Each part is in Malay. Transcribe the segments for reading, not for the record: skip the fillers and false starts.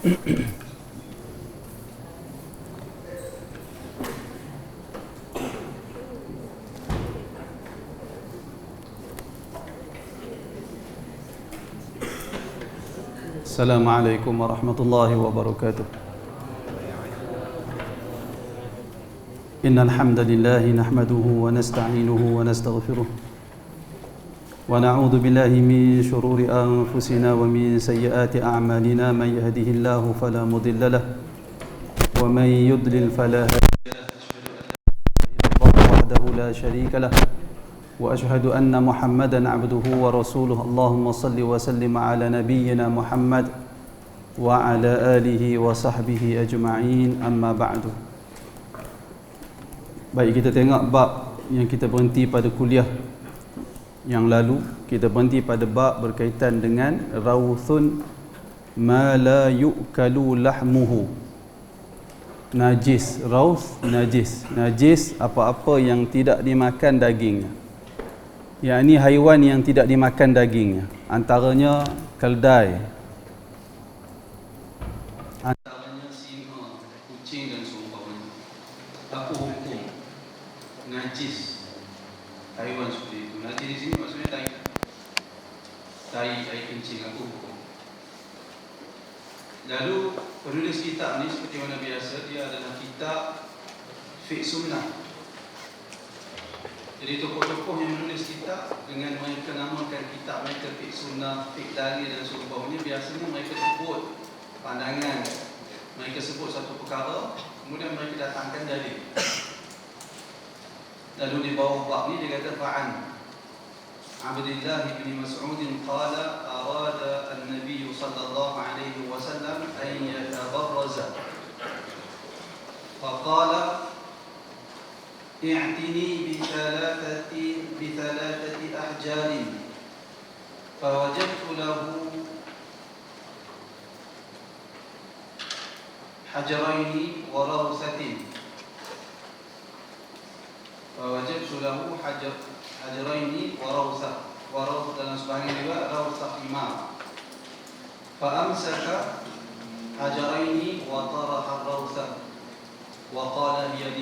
Assalamualaikum warahmatullahi wabarakatuh. Innal hamdalillah nahmaduhu wa nasta'inuhu wa nastaghfiruh wa na'udzu billahi min shururi anfusina wa min sayyiati a'malina man yahdihillahu fala mudilla lahu wa man yudlil fala hadiya lahu wahdahu la sharika lahu wa ashhadu anna Muhammadan 'abduhu wa rasuluh. Allahumma salli wa sallim ala nabiyyina Muhammad wa ala alihi wa sahbihi ajma'in, amma ba'du. Baik, kita tengok bab yang kita berhenti pada kuliah yang lalu. Kita berhenti pada bab berkaitan dengan rawthun ma la yu'kalu lahmuhu. Najis, rawth najis. Najis apa-apa yang tidak dimakan dagingnya. Yakni haiwan yang tidak dimakan dagingnya. Antaranya keldai, antaranya singa, kucing dan seumpamanya. Apa hukum najis haiwan seperti itu? Najis di sini maksudnya tai air kencing. Apa hukum? Lalu penulis kitab ni seperti mana biasa, dia adalah kitab fiqh sunnah. Jadi tokoh-tokoh yang menulis kitab dengan mereka namakan kitab mereka fiqh sunnah, fiqh dalil dan seumpamanya, biasanya mereka sebut pandangan, mereka sebut satu perkara, kemudian mereka datangkan dalil. Lalu di bawah bab ni dia kata fa'an Abdullah bin Mas'ud qala arada an-nabiy sallallahu alaihi wasallam an yatabarraza faqala i'tini bithalathati ahjarin fawajadtu lahu hajaraini wa rawsatin hajaraini wa rawsah dalam sebahagian juga rawsah imam fa amsaka hajaraini wa taraha rawsah wa qala bi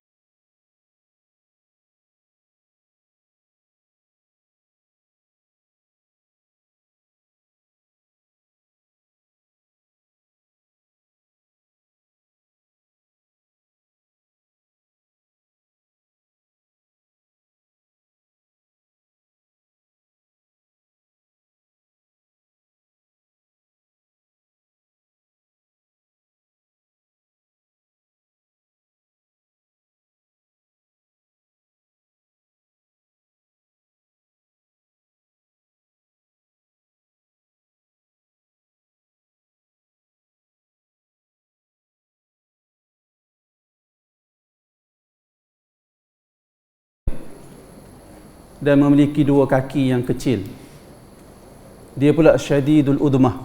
dan memiliki dua kaki yang kecil. Dia pula syadidul udmah.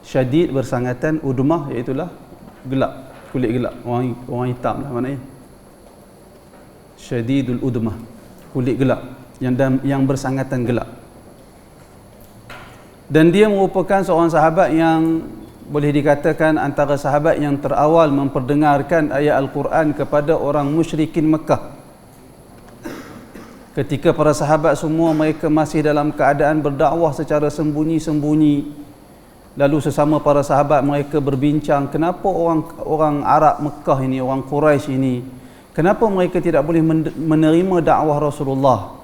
Syadid bersangatan, udmah iaitulah gelap, kulit gelap, orang hitam lah maknanya. Syadidul udmah, kulit gelap yang bersangatan gelap. Dan dia merupakan seorang sahabat yang boleh dikatakan antara sahabat yang terawal memperdengarkan ayat Al-Quran kepada orang musyrikin Mekah. Ketika para sahabat semua mereka masih dalam keadaan berdakwah secara sembunyi-sembunyi, lalu sesama para sahabat mereka berbincang, kenapa orang Arab Mekah ini, orang Quraisy ini, kenapa mereka tidak boleh menerima dakwah Rasulullah?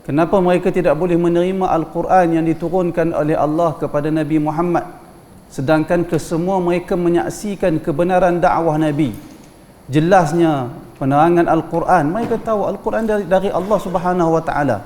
Kenapa mereka tidak boleh menerima Al-Quran yang diturunkan oleh Allah kepada Nabi Muhammad, sedangkan kesemua mereka menyaksikan kebenaran dakwah Nabi? Jelasnya penerangan Al-Quran, mereka tahu Al-Quran dari Allah Subhanahu Wa Taala.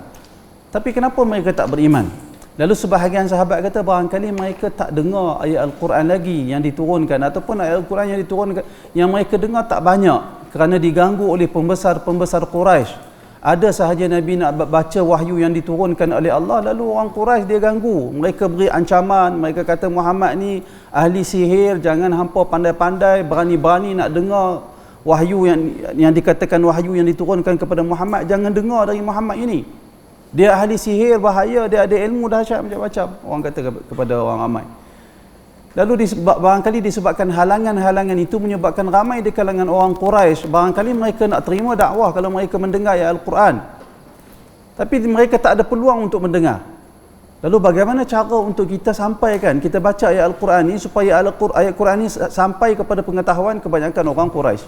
Tapi kenapa mereka tak beriman? Lalu sebahagian sahabat kata barangkali mereka tak dengar ayat Al-Quran lagi yang diturunkan, ataupun ayat Al-Quran yang diturunkan yang mereka dengar tak banyak kerana diganggu oleh pembesar-pembesar Quraisy. Ada sahaja Nabi nak baca wahyu yang diturunkan oleh Allah, lalu orang Quraisy dia ganggu. Mereka beri ancaman, mereka kata Muhammad ni ahli sihir, jangan hampa pandai-pandai berani-berani nak dengar wahyu yang dikatakan wahyu yang diturunkan kepada Muhammad, jangan dengar dari Muhammad ini. Dia ahli sihir, bahaya, dia ada ilmu dahsyat macam-macam, orang kata kepada orang ramai. Lalu barangkali disebabkan halangan-halangan itu menyebabkan ramai di kalangan orang Quraisy, barangkali mereka nak terima dakwah kalau mereka mendengar ayat Al-Quran. Tapi mereka tak ada peluang untuk mendengar. Lalu bagaimana cara untuk kita sampaikan, kita baca ayat Al-Quran ini supaya ayat Quran ini sampai kepada pengetahuan kebanyakan orang Quraisy.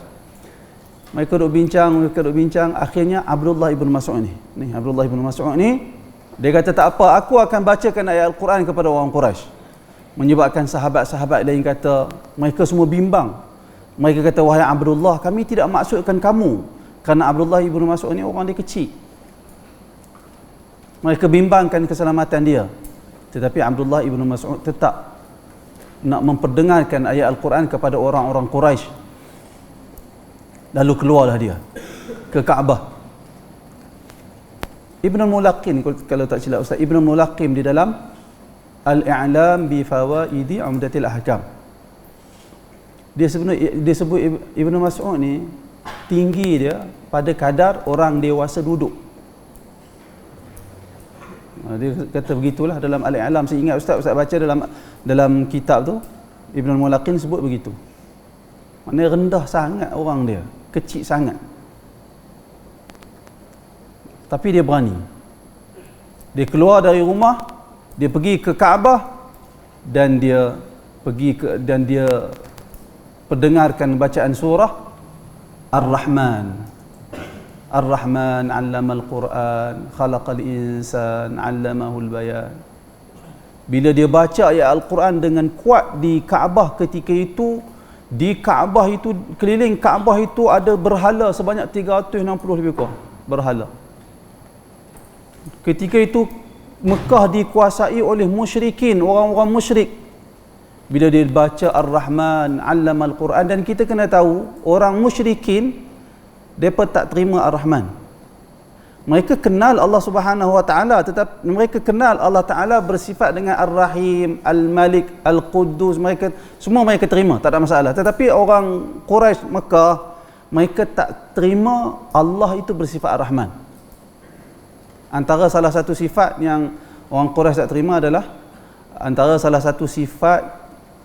Mereka duk bincang, akhirnya Abdullah ibn Mas'ud ni. Abdullah ibn Mas'ud ni, dia kata tak apa, aku akan bacakan ayat Al-Quran kepada orang Quraisy. Menyebabkan sahabat-sahabat lain kata, mereka semua bimbang. Mereka kata, wahai Abdullah, kami tidak maksudkan kamu. Kerana Abdullah ibn Mas'ud ni orang dia kecil. Mereka bimbangkan keselamatan dia. Tetapi Abdullah ibn Mas'ud tetap nak memperdengarkan ayat Al-Quran kepada orang-orang Quraisy. Lalu keluarlah dia ke Kaabah. Ibn Mulaqin, kalau tak silap Ustaz, Ibn Mulaqin di dalam Al-I'lam bi Fawaidi Umdatil Ahkam, dia sebut Ibn Mas'ud ni tinggi dia pada kadar orang dewasa duduk. Dia kata begitulah dalam Al-I'lam. Saya ingat Ustaz baca dalam kitab tu, Ibn Mulaqin sebut begitu. Maknanya rendah sangat orang dia, kecil sangat. Tapi dia berani. Dia keluar dari rumah, dia pergi ke Kaabah dan dia perdengarkan bacaan surah Ar-Rahman. Ar-Rahman 'allama al-Quran, khalaqal insan, 'allamahul bayan. Bila dia baca ayat Al-Quran dengan kuat di Kaabah ketika itu, di Kaabah itu, keliling Kaabah itu ada berhala sebanyak 360 lebih kurang berhala. Ketika itu Mekah dikuasai oleh musyrikin, orang-orang musyrik. Bila dia baca Ar-Rahman 'allama al-Quran, dan kita kena tahu orang musyrikin mereka tak terima Ar-Rahman. Mereka kenal Allah Subhanahu Wa Taala, tetapi mereka kenal Allah Taala bersifat dengan Ar-Rahim, Al-Malik, Al-Quddus, semua mereka terima, tak ada masalah. Tetapi orang Quraisy Mekah, mereka tak terima Allah itu bersifat Ar-Rahman. Antara salah satu sifat yang orang Quraisy tak terima adalah, antara salah satu sifat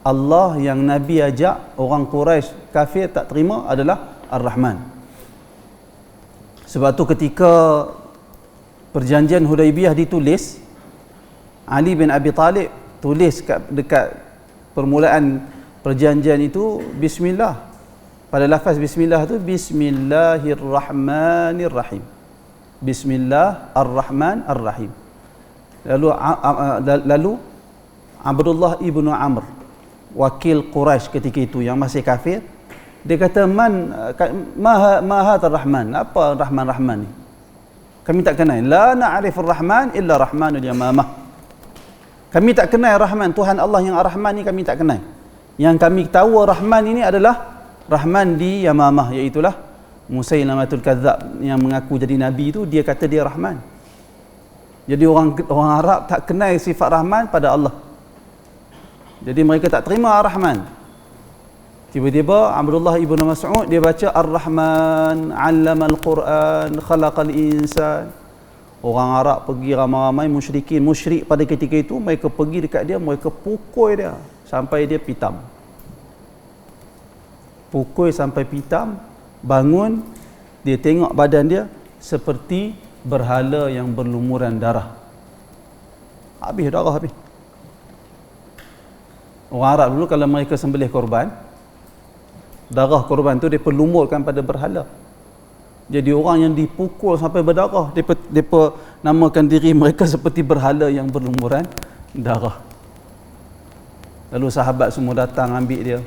Allah yang Nabi ajak orang Quraisy kafir tak terima adalah Ar-Rahman. Sebab tu ketika perjanjian Hudaibiyah ditulis, Ali bin Abi Talib tulis dekat permulaan perjanjian itu Bismillah. Pada lafaz Bismillah tu, Bismillahirrahmanirrahim. Bismillah Ar-Rahman Ar-Rahim. Lalu Abdullah ibnu Amr, wakil Quraisy ketika itu yang masih kafir, dia kata, ma hadha Ar-Rahman? Apa Rahman-Rahman ni? Kami tak kenal. La na'rifur Rahman illa Rahmanul Yamamah. Kami tak kenal Rahman, Tuhan Allah yang Ar-Rahman ni kami tak kenal. Yang kami tahu Rahman ini adalah Rahman di Yamamah, iaitulah Musailamatul Kadzab yang mengaku jadi nabi itu, dia kata dia Rahman. Jadi orang Arab tak kenal sifat Rahman pada Allah. Jadi mereka tak terima Ar-Rahman. Tiba-tiba Abdullah ibn Mas'ud dia baca Ar-Rahman 'allama al-Quran, khalaqal insan. Orang Arab pergi ramai-ramai musyrik pada ketika itu, mereka pergi dekat dia, mereka pukul dia sampai dia pitam. Pukul sampai pitam, bangun, dia tengok badan dia seperti berhala yang berlumuran darah. Habis darah habis. Orang Arab dulu kalau mereka sembelih korban, darah korban tu dia lumurkan pada berhala. Jadi orang yang dipukul sampai berdarah, mereka namakan diri mereka seperti berhala yang berlumuran darah. Lalu sahabat semua datang ambil dia.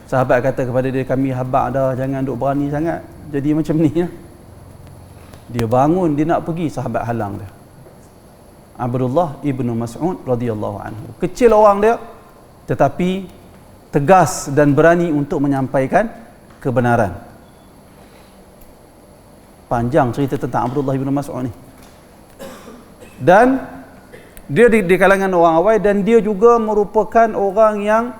Sahabat kata kepada dia, kami habaq dah, jangan duk berani sangat jadi macam ni ya. Dia bangun, dia nak pergi, sahabat halang dia. Abdullah ibnu Mas'ud radhiyallahu anhu. Kecil orang dia, tetapi tegas dan berani untuk menyampaikan kebenaran. Panjang cerita tentang Abdullah ibnu Mas'ud ni. Dan dia di kalangan orang awam, dan dia juga merupakan orang yang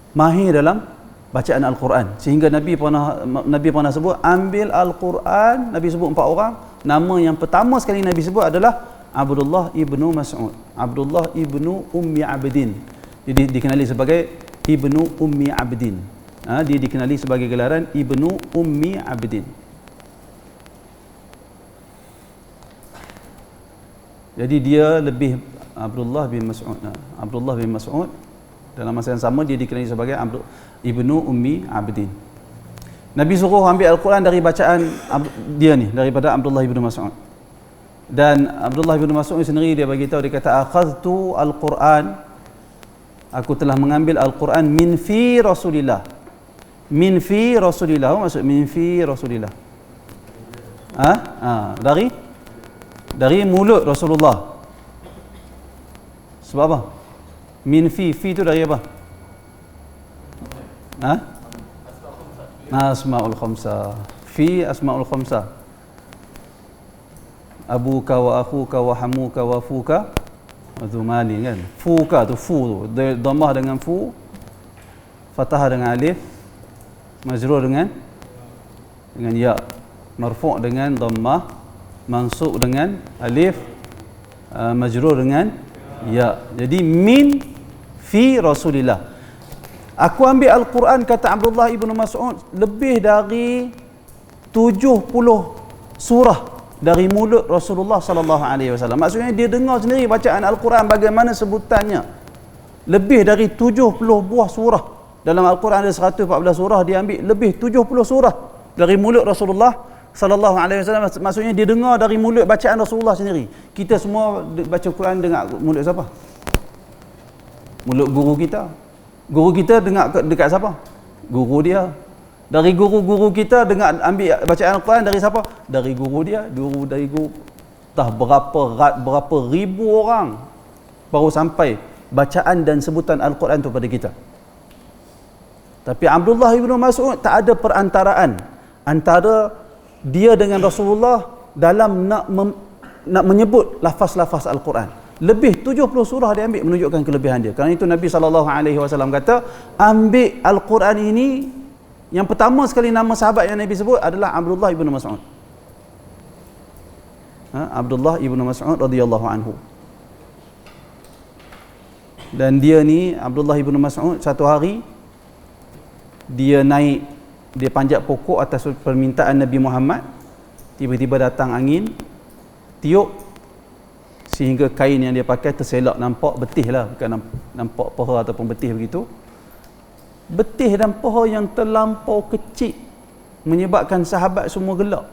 mahir dalam bacaan Al-Quran, sehingga Nabi pernah sebut, ambil Al-Quran, Nabi sebut 4 orang, nama yang pertama sekali Nabi sebut adalah Abdullah ibnu Mas'ud. Abdullah ibnu Ummi Abdin. Jadi dikenali sebagai Ibnu Ummi Abdin. Dia dikenali sebagai gelaran Ibnu Ummi Abdin. Jadi dia lebih Abdullah bin Mas'ud. Abdullah bin Mas'ud dalam masa yang sama dia dikenali sebagai Ibnu Ummi Abdin. Nabi suruh ambil Al-Quran dari bacaan dia ni, daripada Abdullah bin Mas'ud. Dan Abdullah bin Mas'ud sendiri dia bagi tahu, dia kata akhadtu Al-Quran, aku telah mengambil Al-Quran min fi Rasulillah. Min fi Rasulillah, apa maksud min fi Rasulillah? Dari mulut Rasulullah. Sebab apa? Min fi tu dari apa? Asmaul Khamsah. Fi Asmaul Khamsah. Abuka wa akhuka wa hamuka wa fuka Zumali kan. Fuka tu, fu tu dhammah dengan fu, fathah dengan alif, majrur dengan ya, marfu' dengan dhammah, mansub dengan alif, majrur dengan ya. Jadi min fi Rasulillah. Aku ambil Al-Quran, kata Abdullah ibnu Mas'ud, lebih dari 70 surah dari mulut Rasulullah sallallahu alaihi wasallam. Maksudnya dia dengar sendiri bacaan Al-Quran bagaimana sebutannya. Lebih dari 70 buah surah. Dalam Al-Quran ada 114 surah, dia ambil lebih 70 surah dari mulut Rasulullah sallallahu alaihi wasallam. Maksudnya dia dengar dari mulut bacaan Rasulullah sendiri. Kita semua baca Quran dengar mulut siapa? Mulut guru kita. Guru kita dengar dekat siapa? Guru dia. Dari guru-guru kita dengar ambil bacaan Al-Quran dari siapa? Dari guru dia, dari guru. Entah berapa ribu orang baru sampai bacaan dan sebutan Al-Quran itu pada kita. Tapi Abdullah ibnu Mas'ud tak ada perantaraan antara dia dengan Rasulullah dalam nak menyebut lafaz-lafaz Al-Quran. Lebih 70 surah dia ambil menunjukkan kelebihan dia. Kerana itu Nabi SAW kata, ambil Al-Quran ini. Yang pertama sekali nama sahabat yang Nabi sebut adalah Abdullah ibnu Mas'ud. Abdullah ibnu Mas'ud radhiyallahu anhu. Dan dia ni, Abdullah ibnu Mas'ud, satu hari dia naik, dia panjat pokok atas permintaan Nabi Muhammad. Tiba-tiba datang angin, tiup, sehingga kain yang dia pakai terselak nampak betih lah, bukan nampak paha ataupun betih begitu. Betih dan paha yang terlampau kecil menyebabkan sahabat semua gelak.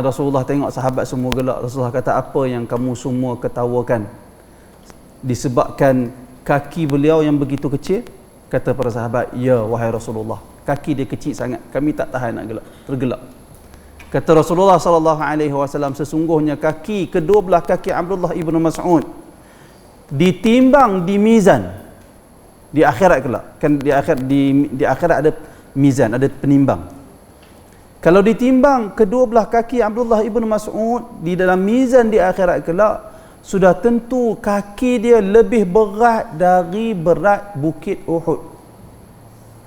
Rasulullah tengok sahabat semua gelak. Rasulullah kata, apa yang kamu semua ketawakan? Disebabkan kaki beliau yang begitu kecil? Kata para sahabat, ya wahai Rasulullah, kaki dia kecil sangat, kami tak tahan nak tergelak. Kata Rasulullah SAW, sesungguhnya kedua belah kaki Abdullah ibnu Mas'ud ditimbang di mizan di akhirat kelak. Kan di akhirat ada mizan, ada penimbang. Kalau ditimbang kedua belah kaki Abdullah ibnu Mas'ud di dalam mizan di akhirat kelak, sudah tentu kaki dia lebih berat dari berat bukit Uhud.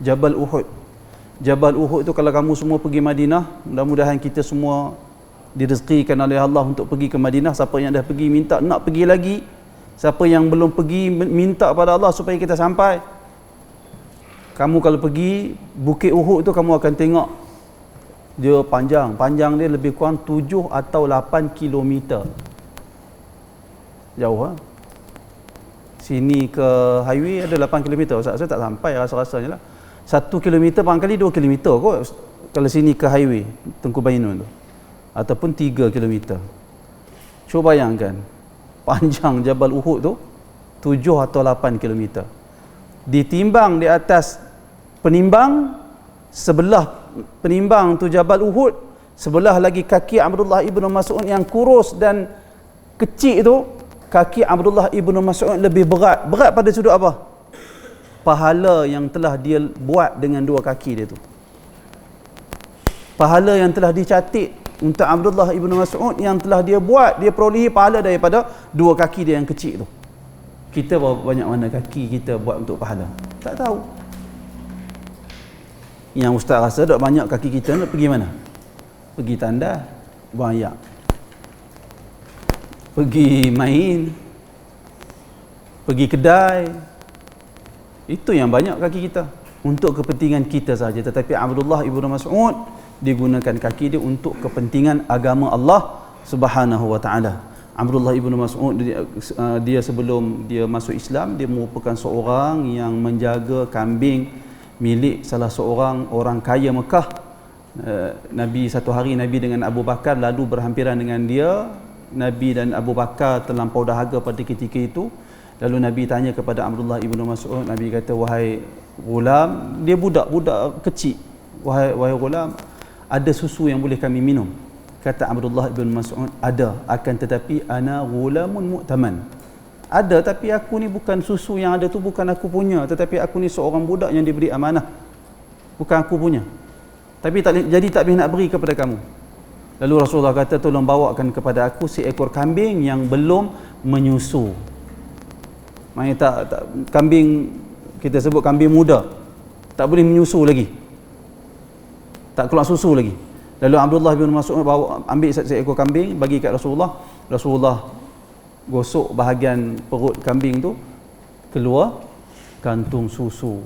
Jabal Uhud. Jabal Uhud tu, kalau kamu semua pergi Madinah, mudah-mudahan kita semua direzekikan oleh Allah untuk pergi ke Madinah. Siapa yang dah pergi minta nak pergi lagi. Siapa yang belum pergi minta pada Allah supaya kita sampai. Kamu kalau pergi Bukit Uhud tu, kamu akan tengok dia panjang dia lebih kurang 7 atau 8 kilometer. Jauh ha? Sini ke highway ada 8 kilometer. Saya tak sampai rasa-rasanya lah. 1 kilometer barangkali 2 kilometer kot kalau sini ke highway Tengku Bainun tu. Ataupun 3 kilometer. Cuba bayangkan, panjang Jabal Uhud tu 7 atau 8 kilometer. Ditimbang di atas penimbang, sebelah penimbang tu Jabal Uhud, sebelah lagi kaki Abdullah ibnu Mas'ud yang kurus dan kecil tu. Kaki Abdullah ibnu Mas'ud lebih berat. Berat pada sudut apa? Pahala yang telah dia buat dengan dua kaki dia tu. Pahala yang telah dicatat untuk Abdullah ibnu Mas'ud yang telah dia buat, dia perolehi pahala daripada dua kaki dia yang kecil tu. Kita berapa banyak mana kaki kita buat untuk pahala? Tak tahu. Yang ustaz rasa dak banyak kaki kita nak pergi mana? Pergi tandas, buang ayak. pergi main, pergi kedai. Itu yang banyak kaki kita untuk kepentingan kita saja. Tetapi Abdullah ibnu Mas'ud digunakan kaki dia untuk kepentingan agama Allah Subhanahu wa taala. Abdullah ibnu Mas'ud dia sebelum dia masuk Islam, dia merupakan seorang yang menjaga kambing milik salah seorang orang kaya Mekah. Nabi satu hari Nabi dengan Abu Bakar lalu berhampiran dengan dia. Nabi dan Abu Bakar terlampau dahaga pada ketika itu. Lalu Nabi tanya kepada Abdullah ibnu Mas'ud, Nabi kata, wahai gulam, dia budak kecil, wahai gulam, ada susu yang boleh kami minum? Kata Abdullah ibnu Mas'ud, ada, akan tetapi ana gulamun mu'taman. Ada, tapi aku ni bukan susu yang ada tu bukan aku punya, tetapi aku ni seorang budak yang diberi amanah, bukan aku punya. Tapi jadi tak boleh nak beri kepada kamu. Lalu Rasulullah kata, tolong bawakan kepada aku seekor kambing yang belum menyusu. Maksudnya tak kambing, kita sebut kambing muda, tak boleh menyusu lagi, tak keluar susu lagi. Lalu Abdullah bin Mas'ud ambil seekor kambing bagi kat Rasulullah. Rasulullah gosok bahagian perut kambing tu, keluar kantung susu.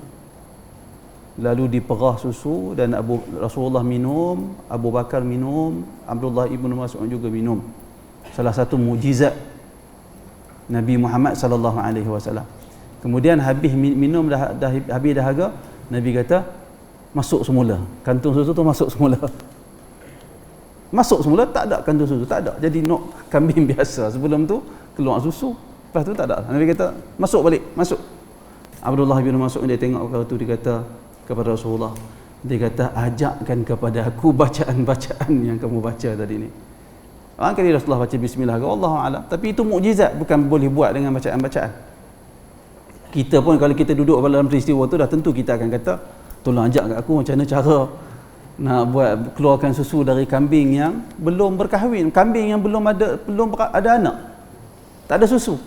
Lalu diperah susu dan Rasulullah minum, Abu Bakar minum, Abdullah ibnu Mas'ud juga minum. Salah satu mukjizat Nabi Muhammad sallallahu alaihi wasallam. Kemudian habis minum dah habis dahaga, Nabi kata masuk semula. Kantung susu tu masuk semula. Masuk semula, tak ada kantung susu, tak ada. Jadi nok kambing biasa. Sebelum tu keluar susu, lepas tu tak ada. Nabi kata masuk balik, masuk. Abdullah bin Mas'ud dia tengok kalau tu, dia kata kepada Rasulullah, dia kata ajakkan kepada aku bacaan-bacaan yang kamu baca tadi ni. Kali Rasulullah baca bismillah, Allahu a'lam. Tapi itu mukjizat, bukan boleh buat dengan bacaan-bacaan. Kita pun kalau kita duduk dalam peristiwa tu dah tentu kita akan kata, tolong ajak kat aku macam mana cara nak buat keluarkan susu dari kambing yang belum berkahwin, kambing yang belum ada anak, tak ada susu.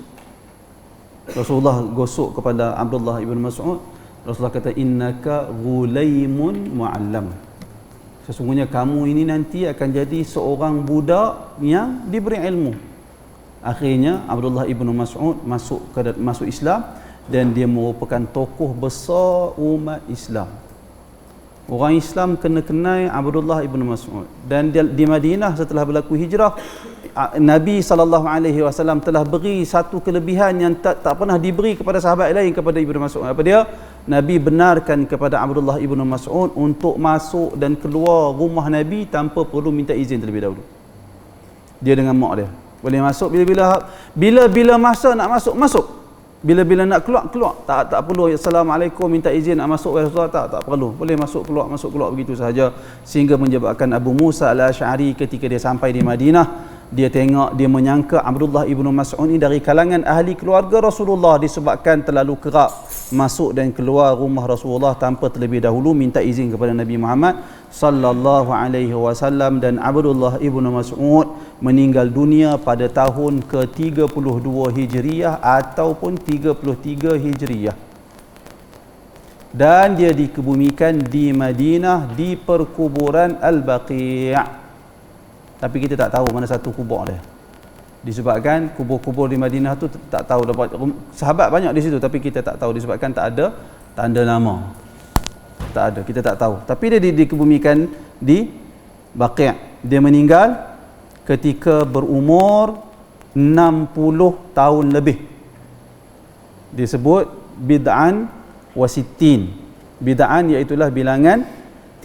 Rasulullah gosok kepada Abdullah ibn Mas'ud. Rasulullah kata, innaka ghulaimun mu'allam. Sesungguhnya kamu ini nanti akan jadi seorang budak yang diberi ilmu. Akhirnya Abdullah ibnu Mas'ud masuk Islam dan dia merupakan tokoh besar umat Islam. Orang Islam kena kenal Abdullah ibnu Mas'ud. Dan di Madinah setelah berlaku hijrah, Nabi SAW telah beri satu kelebihan yang tak pernah diberi kepada sahabat lain kepada Ibnu Mas'ud. Apa dia? Nabi benarkan kepada Abdullah ibnu Mas'ud untuk masuk dan keluar rumah Nabi tanpa perlu minta izin terlebih dahulu. Dia dengan mak dia boleh masuk bila masa nak masuk. Bila nak keluar. Tak perlu assalamualaikum minta izin nak masuk Rasulullah, tak perlu. Boleh masuk keluar begitu sahaja, sehingga menyebabkan Abu Musa al-Asy'ari ketika dia sampai di Madinah, dia menyangka Abdullah ibnu Mas'ud ini dari kalangan ahli keluarga Rasulullah disebabkan terlalu kerap masuk dan keluar rumah Rasulullah tanpa terlebih dahulu minta izin kepada Nabi Muhammad sallallahu alaihi wasallam. Dan Abdullah ibnu Mas'ud meninggal dunia pada tahun ke-32 Hijriah ataupun 33 Hijriah. Dan dia dikebumikan di Madinah di perkuburan Al-Baqi'. Tapi kita tak tahu mana satu kubur dia. Disebabkan kubur-kubur di Madinah tu tak tahu dapat, sahabat banyak di situ tapi kita tak tahu disebabkan tak ada tanda nama. Tak ada, kita tak tahu. Tapi dia dikebumikan di Baqi'. Dia meninggal ketika berumur 60 tahun lebih. Disebut bid'an wa sittin. Bid'an iaitulah bilangan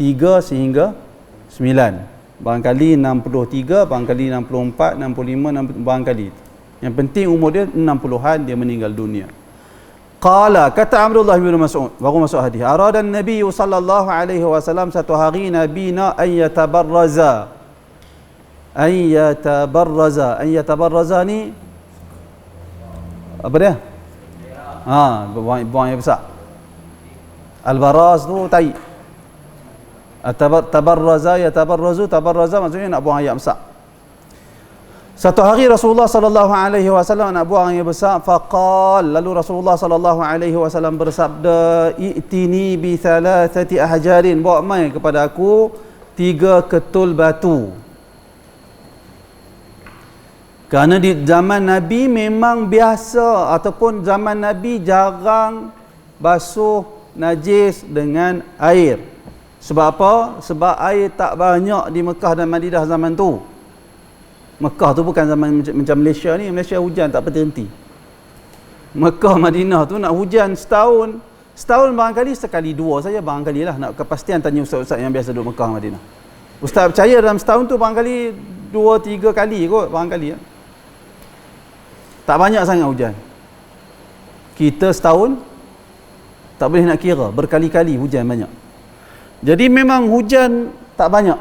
3 sehingga 9. Barangkali 63, barangkali 64, 65, barangkali. Yang penting umur dia 60-an dia meninggal dunia. Qala, kata Abdullah bin Mas'ud, baru masuk hadis. Aradan Nabi sallallahu alaihi wasallam, satu hari Nabi nak ayyatabarraza. Ayyatabarraza ni apa dia? Buang yang besar. Al-baraz tu tai. Tabarraza maksudnya nak buang air besar. Satu hari Rasulullah sallallahu alaihi wasallam nak buang air besar, faqal, lalu Rasulullah sallallahu alaihi wasallam bersabda, "I'tini bi thalathati ahjarin", bawa mai kepada aku 3 ketul batu. Kerana di zaman Nabi memang biasa, ataupun zaman Nabi jarang basuh najis dengan air. Sebab apa? Sebab air tak banyak di Mekah dan Madinah zaman tu. Mekah tu bukan zaman macam Malaysia ni. Malaysia hujan tak berhenti. Mekah, Madinah tu nak hujan setahun barangkali sekali dua saja, barangkali lah. Nak kepastian tanya ustaz-ustaz yang biasa duduk Mekah, Madinah. Ustaz percaya dalam setahun tu barangkali 2-3 kali kot, barangkali ya. Tak banyak sangat hujan. Kita setahun tak boleh nak kira, berkali-kali hujan banyak. Jadi memang hujan tak banyak,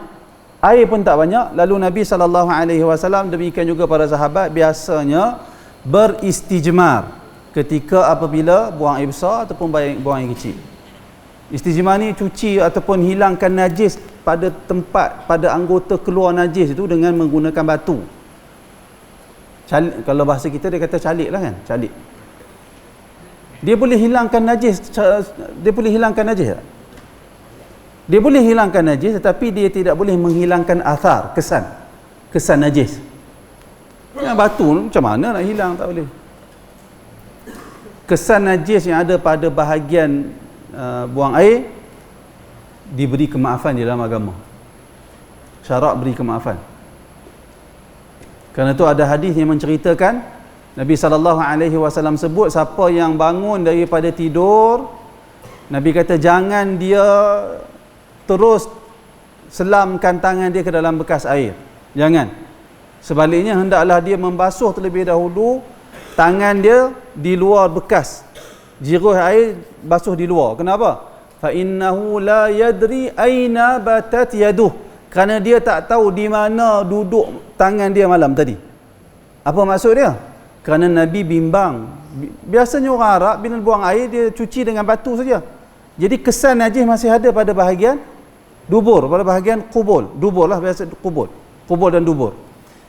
air pun tak banyak. Lalu Nabi SAW, demikian juga para sahabat, biasanya beristijmar ketika apabila buang air besar ataupun buang air kecil. Istijmar ni cuci ataupun hilangkan najis pada tempat, pada anggota keluar najis itu dengan menggunakan batu. Kalau bahasa kita dia kata calik lah kan, calik. Dia boleh hilangkan najis, dia boleh hilangkan najis tak? Dia boleh hilangkan najis, tetapi dia tidak boleh menghilangkan athar, kesan najis. Yang batu macam mana nak hilang, tak boleh. Kesan najis yang ada pada bahagian buang air diberi kemaafan di dalam agama. Syarak beri kemaafan. Kerana itu ada hadis yang menceritakan Nabi SAW sebut siapa yang bangun daripada tidur, Nabi kata jangan dia terus selamkan tangan dia ke dalam bekas air. Jangan. Sebaliknya hendaklah dia membasuh terlebih dahulu tangan dia di luar bekas. Jiruh air basuh di luar. Kenapa? Fa innahu la yadri aina batat yaduh. Kerana dia tak tahu di mana duduk tangan dia malam tadi. Apa maksud dia? Kerana Nabi bimbang. Biasanya orang Arab bila buang air dia cuci dengan batu saja. Jadi kesan najis masih ada pada bahagian dubur, pada bahagian kubul. Dubur lah biasa, kubul dan dubur.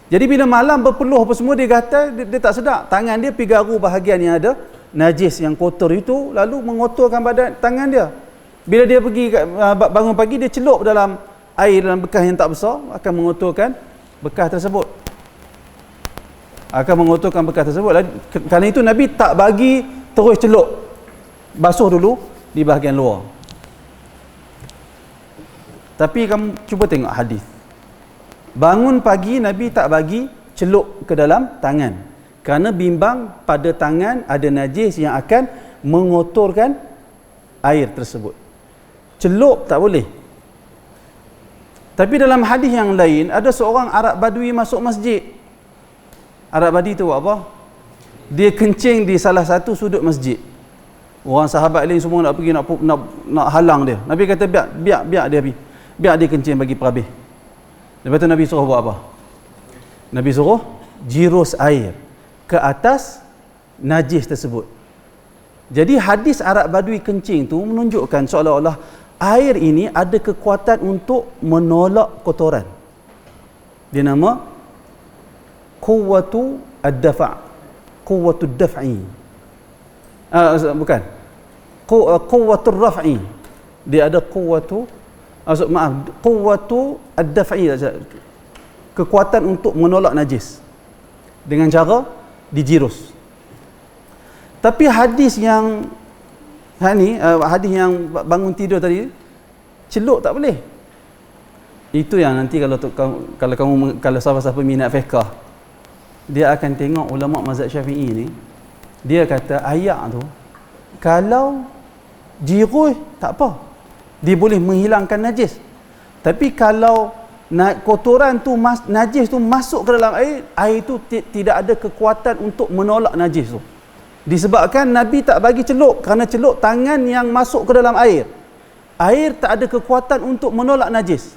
Jadi bila malam berpeluh apa semua dia gatal, dia tak sedar. Tangan dia pergi garu bahagian yang ada najis yang kotor itu, lalu mengotorkan badan tangan dia. Bila dia pergi bangun pagi, dia celup dalam air dalam bekas yang tak besar, akan mengotorkan bekas tersebut. Kerana itu Nabi tak bagi terus celup, basuh dulu di bahagian luar. Tapi kamu cuba tengok hadis. Bangun pagi Nabi tak bagi celup ke dalam tangan, kerana bimbang pada tangan ada najis yang akan mengotorkan air tersebut. Celup tak boleh. Tapi dalam hadis yang lain, ada seorang Arab Badui masuk masjid. Arab Badui tu buat apa? Dia kencing di salah satu sudut masjid. Orang sahabat lain semua nak pergi nak halang dia. Nabi kata biar dia pergi. Biar dia kencing bagi perhabis. Lepas tu Nabi suruh buat apa? Nabi suruh jirus air ke atas najis tersebut. Jadi hadis Arab Badui kencing tu menunjukkan seolah-olah air ini ada kekuatan untuk menolak kotoran. Dia nama quwwatu ad-dafa'. Quwwatu ad-daf'i. Bukan. Quwwatu ar-raf'i. Dia ada quwwatu ad-daf'i. Kekuatan untuk menolak najis dengan cara dijirus. Tapi hadis yang hadis yang bangun tidur tadi, celup tak boleh. Itu yang nanti kalau siapa-siapa minat fiqh, dia akan tengok ulama mazhab Syafi'i ni, dia kata ayak tu kalau jirus tak apa, dia boleh menghilangkan najis. Tapi kalau kotoran tu najis tu masuk ke dalam air tu tidak ada kekuatan untuk menolak najis tu. Disebabkan Nabi tak bagi celup, kerana celup tangan yang masuk ke dalam air. Air tak ada kekuatan untuk menolak najis.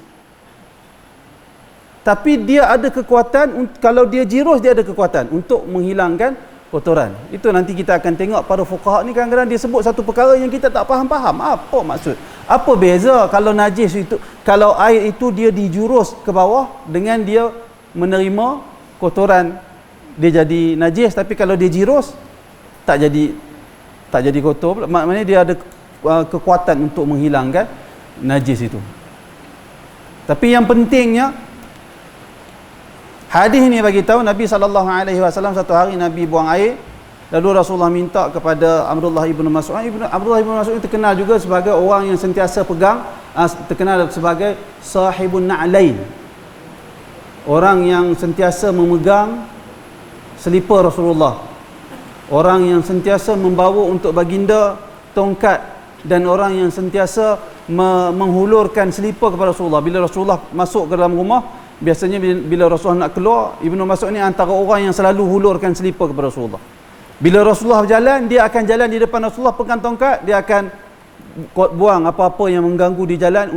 Tapi dia ada kekuatan, kalau dia jirus dia ada kekuatan untuk menghilangkan kotoran. Itu nanti kita akan tengok para fuqaha ni kadang-kadang dia sebut satu perkara yang kita tak faham-faham. Apa maksud? Apa beza kalau najis itu, kalau air itu dia dijurus ke bawah dengan dia menerima kotoran, dia jadi najis. Tapi kalau dia jirus tak jadi kotor, maknanya dia ada kekuatan untuk menghilangkan najis itu. Tapi yang pentingnya Hadis ni bagi tahu Nabi SAW satu hari Nabi buang air, lalu Rasulullah minta kepada Abdullah ibn Mas'ud. Abdullah ibn Mas'ud terkenal juga sebagai orang yang sentiasa pegang, terkenal sebagai sahibun na'lain, orang yang sentiasa memegang selipar Rasulullah, orang yang sentiasa membawa untuk baginda tongkat, dan orang yang sentiasa menghulurkan selipar kepada Rasulullah. Bila Rasulullah masuk ke dalam rumah, biasanya bila Rasulullah nak keluar, Ibnu Mas'ud ni antara orang yang selalu hulurkan selipar kepada Rasulullah. Bila Rasulullah berjalan, dia akan jalan di depan Rasulullah pegang tongkat, dia akan buang apa-apa yang mengganggu di jalan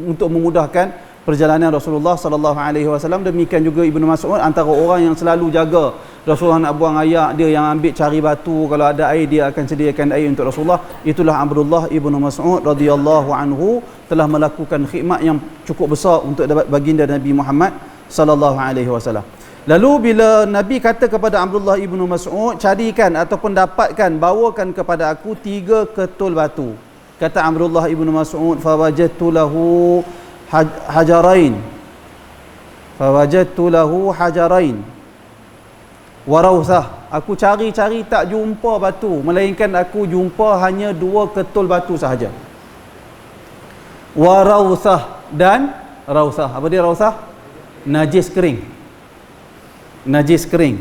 untuk memudahkan perjalanan Rasulullah sallallahu alaihi wasallam. Demikian juga Ibnu Mas'ud antara orang yang selalu jaga Rasulullah nak buang air, dia yang ambil cari batu, kalau ada air dia akan sediakan air untuk Rasulullah. Itulah Abdullah Ibnu Mas'ud radhiyallahu anhu, telah melakukan khidmat yang cukup besar untuk baginda Nabi Muhammad sallallahu alaihi wasallam. Lalu bila Nabi kata kepada Abdullah Ibnu Mas'ud, carikan ataupun dapatkan, bawakan kepada aku 3 ketul batu. Kata Abdullah Ibnu Mas'ud, fawajadtu lahu hajarain warawthah. Aku cari-cari tak jumpa batu, melainkan aku jumpa hanya 2 ketul batu sahaja. Warawthah, dan rawthah. Apa dia rawthah? Najis kering. Najis kering.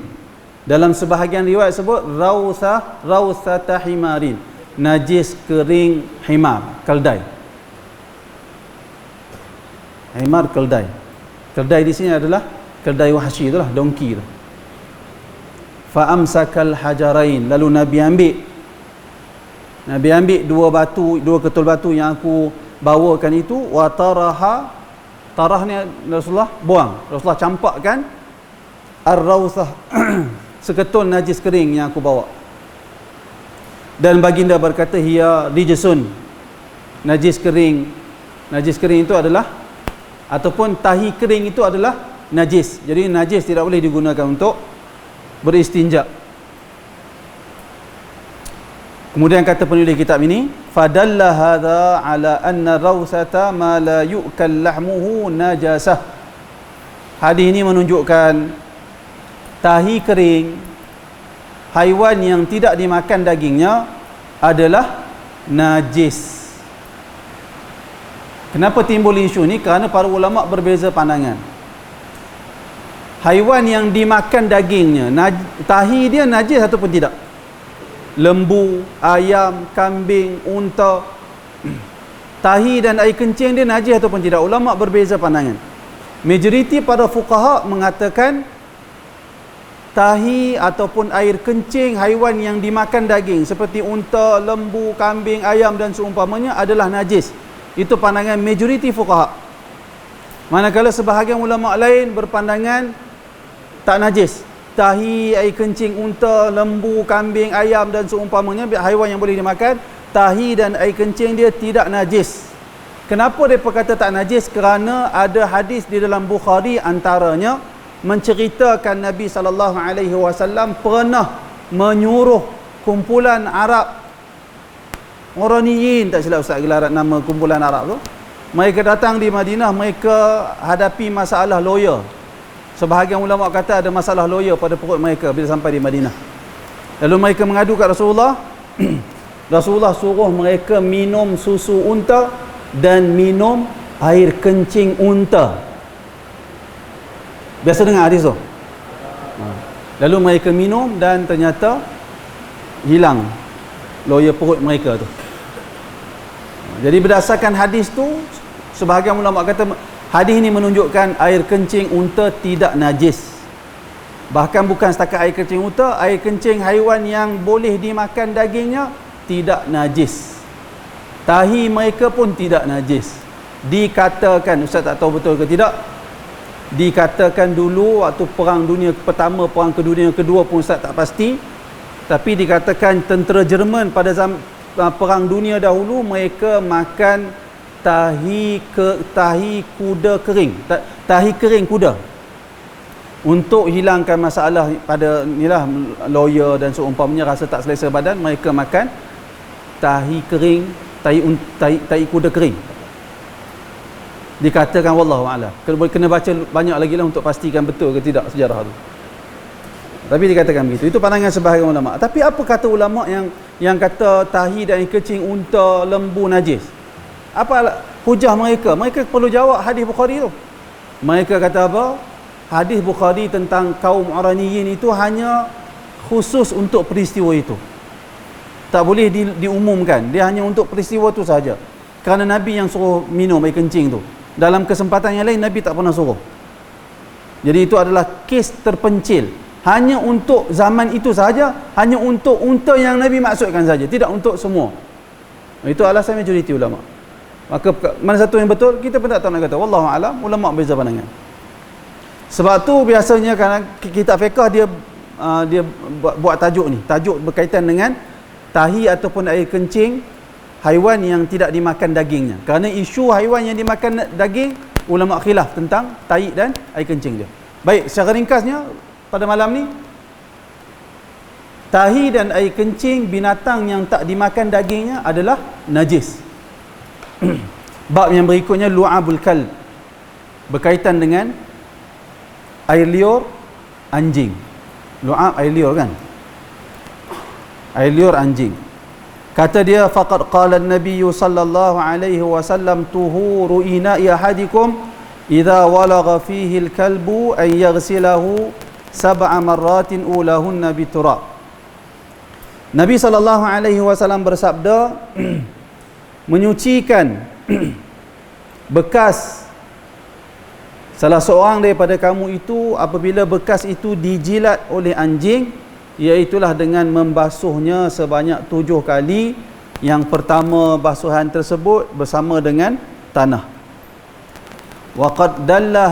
Dalam sebahagian riwayat sebut rawthata himarin, najis kering himar, keldai. Himar keldai. Keldai di sini adalah keldai wahsy, itulah donkey tu. Fa amsakal hajarain, lalu Nabi ambil 2 batu, 2 ketul batu yang aku bawakan itu, wa tarah ni Rasulullah buang. Rasulullah campakkan ar-rawthah seketul najis kering yang aku bawa. Dan baginda berkata, hiya rijsun, najis kering. Najis kering itu adalah, ataupun tahi kering itu adalah najis. Jadi najis tidak boleh digunakan untuk beristinja. Kemudian kata penulis kitab ini, fadalla hadza ala anna rawsata ma la yu'kal lahmuhu najasah. Hadis ini menunjukkan tahi kering, haiwan yang tidak dimakan dagingnya, adalah najis. Kenapa timbul isu ni? Kerana para ulama berbeza pandangan. Haiwan yang dimakan dagingnya, tahi dia najis ataupun tidak? Lembu, ayam, kambing, unta, tahi dan air kencing dia najis ataupun tidak? Ulama berbeza pandangan. Majoriti para fuqaha mengatakan tahi ataupun air kencing haiwan yang dimakan daging seperti unta, lembu, kambing, ayam dan seumpamanya adalah najis. Itu pandangan majoriti fuqaha. Manakala sebahagian ulama lain berpandangan tak najis. Tahi, air kencing unta, lembu, kambing, ayam dan seumpamanya, haiwan yang boleh dimakan, tahi dan air kencing dia tidak najis. Kenapa mereka kata tak najis? Kerana ada hadis di dalam Bukhari antaranya menceritakan Nabi SAW pernah menyuruh kumpulan Arab, Oraniyin, tak silap Ustaz gelaran nama kumpulan Arab tu. Mereka datang di Madinah, mereka hadapi masalah lawyer. Sebahagian ulama kata ada masalah lawyer pada perut mereka bila sampai di Madinah. Lalu mereka mengadu kat Rasulullah. Rasulullah suruh mereka minum susu unta dan minum air kencing unta. Biasa dengar hadis tu. Lalu mereka minum dan ternyata hilang lawyer perut mereka tu. Jadi berdasarkan hadis tu, sebahagian ulama kata hadis ini menunjukkan air kencing unta tidak najis. Bahkan bukan setakat air kencing unta, air kencing haiwan yang boleh dimakan dagingnya tidak najis. Tahi mereka pun tidak najis. Dikatakan, Ustaz tak tahu betul ke tidak, dikatakan dulu waktu perang dunia pertama, perang dunia kedua pun Ustaz tak pasti, tapi dikatakan tentera Jerman pada perang dunia dahulu mereka makan tahi kuda kering, tahi kering kuda, untuk hilangkan masalah pada inilah lawyer dan seumpamanya rasa tak selesa badan, mereka makan tahi kering, tahi kuda kering. Dikatakan wallahu a'lam. Kena baca banyak lagi lah untuk pastikan betul ke tidak sejarah tu. Tapi dikatakan begitu. Itu pandangan sebahagian ulama. Tapi apa kata ulama yang kata tahi dan kecing unta, lembu najis? Apa hujah mereka? Mereka perlu jawab hadis Bukhari tu. Mereka kata apa? Hadis Bukhari tentang kaum Uraniyin itu hanya khusus untuk peristiwa itu. Tak boleh diumumkan. Dia hanya untuk peristiwa tu saja. Kerana Nabi yang suruh minum air kencing tu. Dalam kesempatan yang lain Nabi tak pernah suruh. Jadi itu adalah kes terpencil. Hanya untuk zaman itu saja, hanya untuk unta yang Nabi maksudkan saja, tidak untuk semua. Itu alasan majoriti ulama. Maka mana satu yang betul kita pun tak tahu nak kata. Wallahu a'lam, ulama berbeza pandangan. Sebab tu biasanya kadang kitab fiqh dia buat tajuk ni. Tajuk berkaitan dengan tahi ataupun air kencing haiwan yang tidak dimakan dagingnya. Kerana isu haiwan yang dimakan daging, ulama khilaf tentang tahi dan air kencing dia. Baik, secara ringkasnya pada malam ni, tahi dan air kencing binatang yang tak dimakan dagingnya adalah najis. Bab yang berikutnya lu'abul kalb, berkaitan dengan air liur anjing. Lu'ab air liur kan? Air liur anjing. Kata dia, faqad qala an-nabiy sallallahu alaihi wasallam tuhuru ina'i ahadikum idza walagha fihi al-kalbu an yaghsilahu sab'a marratin ulahunna biturab. Nabi sallallahu alaihi wasallam bersabda, menyucikan bekas salah seorang daripada kamu itu apabila bekas itu dijilat oleh anjing, iaitulah dengan membasuhnya sebanyak 7 kali. Yang pertama basuhan tersebut bersama dengan tanah. Waqad dalla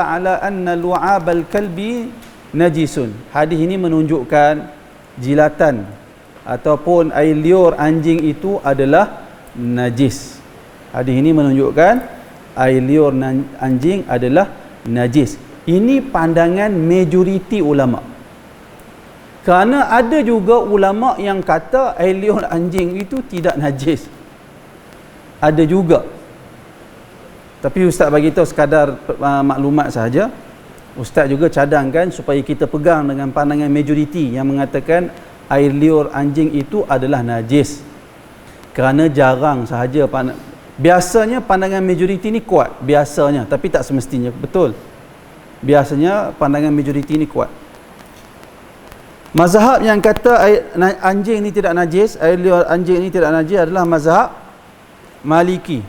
ala anna lu'abal kalbi najisun. Hadis ini menunjukkan jilatan ataupun air liur anjing itu adalah najis. Hadis ini menunjukkan air liur anjing adalah najis. Ini pandangan majoriti ulama. Kerana ada juga ulama yang kata air liur anjing itu tidak najis. Ada juga. Tapi Ustaz bagi tahu sekadar maklumat sahaja. Ustaz juga cadangkan supaya kita pegang dengan pandangan majoriti yang mengatakan air liur anjing itu adalah najis. Kerana jarang sahaja biasanya pandangan majoriti ni kuat, biasanya, tapi tak semestinya betul. Biasanya pandangan majoriti ni kuat. Mazhab yang kata anjing ni tidak najis, air liur anjing ni tidak najis adalah mazhab Maliki.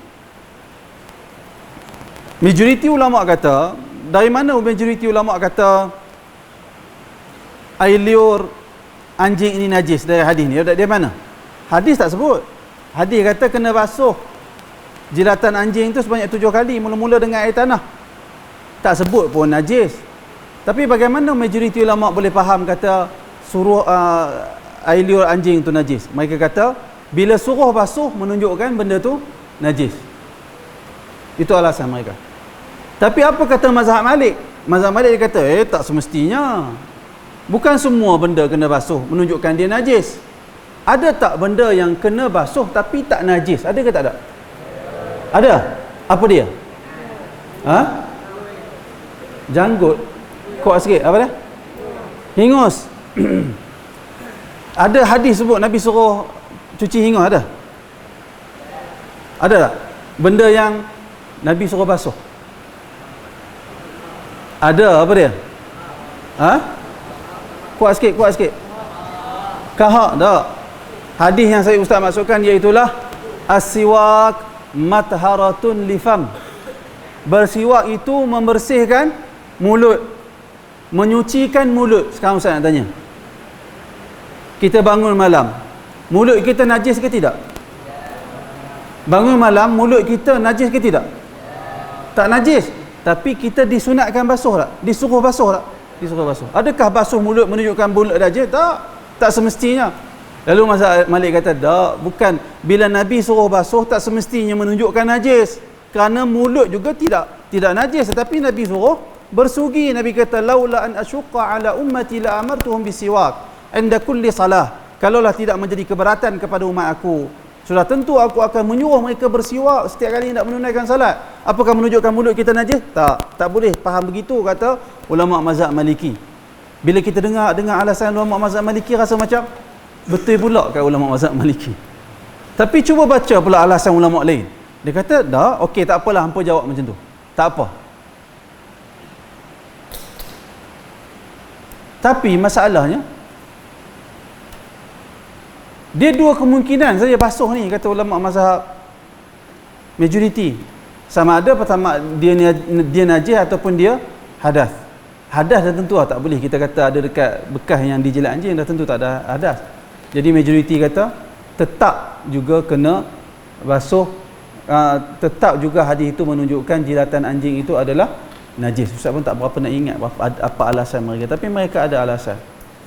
Majoriti ulama kata, dari mana majoriti ulama kata air liur anjing ini najis dari hadis ni? Dari mana? Hadis tak sebut. Hadis kata kena basuh jilatan anjing tu sebanyak 7 kali, mula-mula dengan air tanah. Tak sebut pun najis. Tapi bagaimana majoriti ulama boleh faham kata suruh air liur anjing tu najis? Mereka kata bila suruh basuh menunjukkan benda tu najis. Itu alasan mereka. Tapi apa kata mazhab Malik? Mazhab Malik dia kata tak semestinya. Bukan semua benda kena basuh menunjukkan dia najis. Ada tak benda yang kena basuh tapi tak najis? Ada ke tak ada? Ada. Apa dia? Ha? Janggut. Kuat sikit. Apa dia? Hingus. Ada hadis sebut Nabi suruh cuci hingus, ada? Ada tak? Benda yang Nabi suruh basuh. Ada, apa dia? Ha? Kuat sikit, kuat sikit. Kahak, tak? Hadis yang saya ustaz maksudkan iaitulah as-siwak matharatun lifam. Bersiwak itu membersihkan mulut, menyucikan mulut. Sekarang ustaz nak tanya, kita bangun malam, mulut kita najis ke tidak? Bangun malam, mulut kita najis ke tidak? Tak najis. Tapi kita disunatkan basuh tak? Disuruh basuh tak? Disuruh basuh. Adakah basuh mulut menunjukkan mulut najis? Tak. Tak semestinya. Lalu mazhab Malik kata, tak, bukan. Bila Nabi suruh basuh, tak semestinya menunjukkan najis. Kerana mulut juga tidak najis. Tetapi Nabi suruh bersugi. Nabi kata, laula an asyuqqa ala ummati la amartuhum bisiwak inda kulli salah. Kalaulah tidak menjadi keberatan kepada umat aku, Sudah tentu aku akan menyuruh mereka bersiwak setiap kali nak menunaikan salat. Apakah menunjukkan mulut kita najis? Tak boleh faham begitu, kata ulama mazhab Maliki. Bila kita dengar alasan ulama mazhab Maliki, rasa macam betul pula kat ulama mazhab Maliki. Tapi cuba baca pula alasan ulama lain. Dia kata, dah, okey, tak apalah, hampa jawab macam tu. Tak apa. Tapi masalahnya, dia dua kemungkinan saja basuh ni, kata ulama mazhab majoriti. Sama ada pertama dia najis ataupun dia hadas. Hadas dah tentu tak boleh kita kata ada dekat bekas yang dijilat anjing, dah tentu tak ada hadas. Jadi majoriti kata tetap juga kena basuh. Tetap juga hadis itu menunjukkan jilatan anjing itu adalah najis. Ustaz pun tak berapa nak ingat apa alasan mereka, tapi mereka ada alasan.